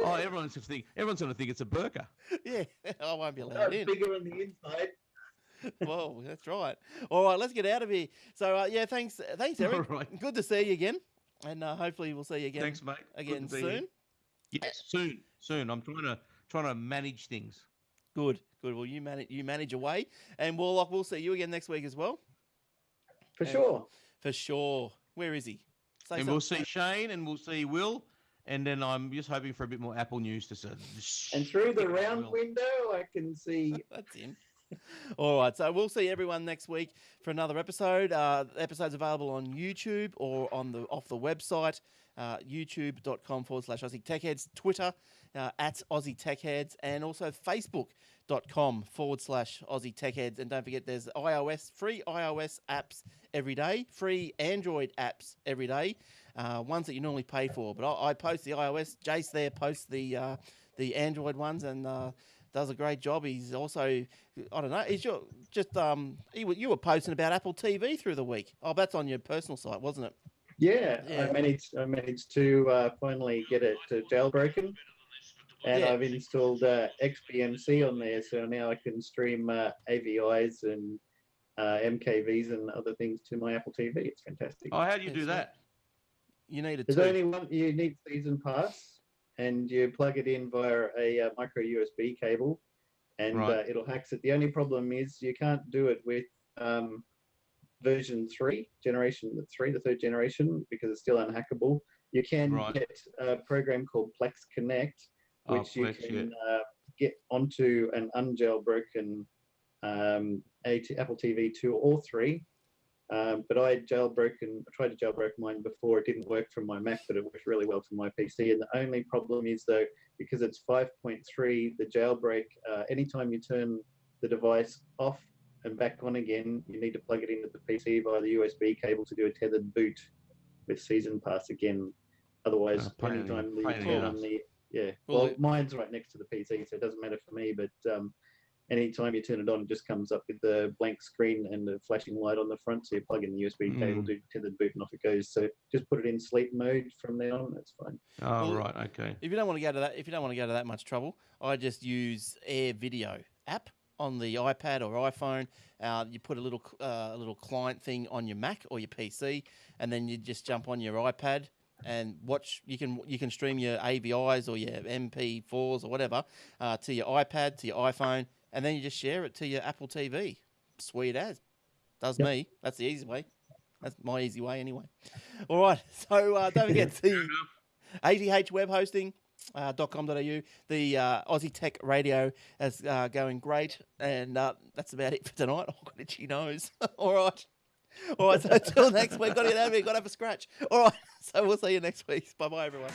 Oh, everyone's gonna think it's a burqa. Yeah, I won't be No, allowed it's in. bigger on the inside. Well, that's right. All right, let's get out of here. So, yeah, thanks, Eric. All right. Good to see you again, and hopefully we'll see you again. Thanks, mate. Good Again to be here. soon. Yes, soon. I'm trying to manage things. Good. Well, you manage away, and we'll see you again next week as well. For And- sure. For sure. Where is he? Say And something. we'll see Shane, and we'll see Will, and then I'm just hoping for a bit more Apple news to say. And through the round window, I can see. That's him. All right, so we'll see everyone next week for another episode. Episodes available on YouTube or off the website, youtube.com/Aussie Tech Heads, Twitter at Aussie Tech Heads, and also Facebook.com/Aussie Tech Heads. And don't forget, there's free iOS apps every day, free Android apps every day, ones that you normally pay for. But I post the iOS. Jace there posts the Android ones, and does a great job. He's also, I don't know, you were posting about Apple TV through the week. Oh, that's on your personal site, wasn't it? Yeah, Yeah. I managed to finally get it jailbroken, and Yeah. I've installed XBMC on there, so now I can stream AVIs and MKVs and other things to my Apple TV. It's fantastic. Oh, how do you do That's that? You need a There's two. only one. You need season pass, and you plug it in via a micro USB cable, and Right. it'll hacks it. The only problem is you can't do it with version 3, generation 3, the third generation, because it's still unhackable. You can Right. get a program called Plex Connect, Oh, which you Plex, can get onto an unjailbroken Apple TV 2 or 3. But I tried to jailbreak mine before. It didn't work from my Mac, but it worked really well from my PC. And the only problem is, though, because it's 5.3, the jailbreak, anytime you turn the device off and back on again, you need to plug it into the PC via the USB cable to do a tethered boot with Season Pass again. Otherwise, anytime you turn on the... Yeah, well, mine's right next to the PC, so it doesn't matter for me, but anytime you turn it on, it just comes up with the blank screen and the flashing light on the front, so you plug in the USB cable, do tethered boot, and off it goes. So just put it in sleep mode from there on, that's fine. Oh, right, okay. If you don't want to go to that much trouble, I just use Air Video app on the iPad or iPhone. You put a little client thing on your Mac or your PC, and then you just jump on your iPad and watch. You can stream your AVIs or your MP4s or whatever to your iPad, to your iPhone, and then you just share it to your Apple TV. Sweet as. Does me. That's the easy way. That's my easy way anyway. All right. So don't forget the ATH web hosting. .com.au. The Aussie Tech Radio is going great, and that's about it for tonight. I've got itchy nose. All right. So until next week, got to get out of here, got to have a scratch. All right, so we'll see you next week. Bye-bye, everyone.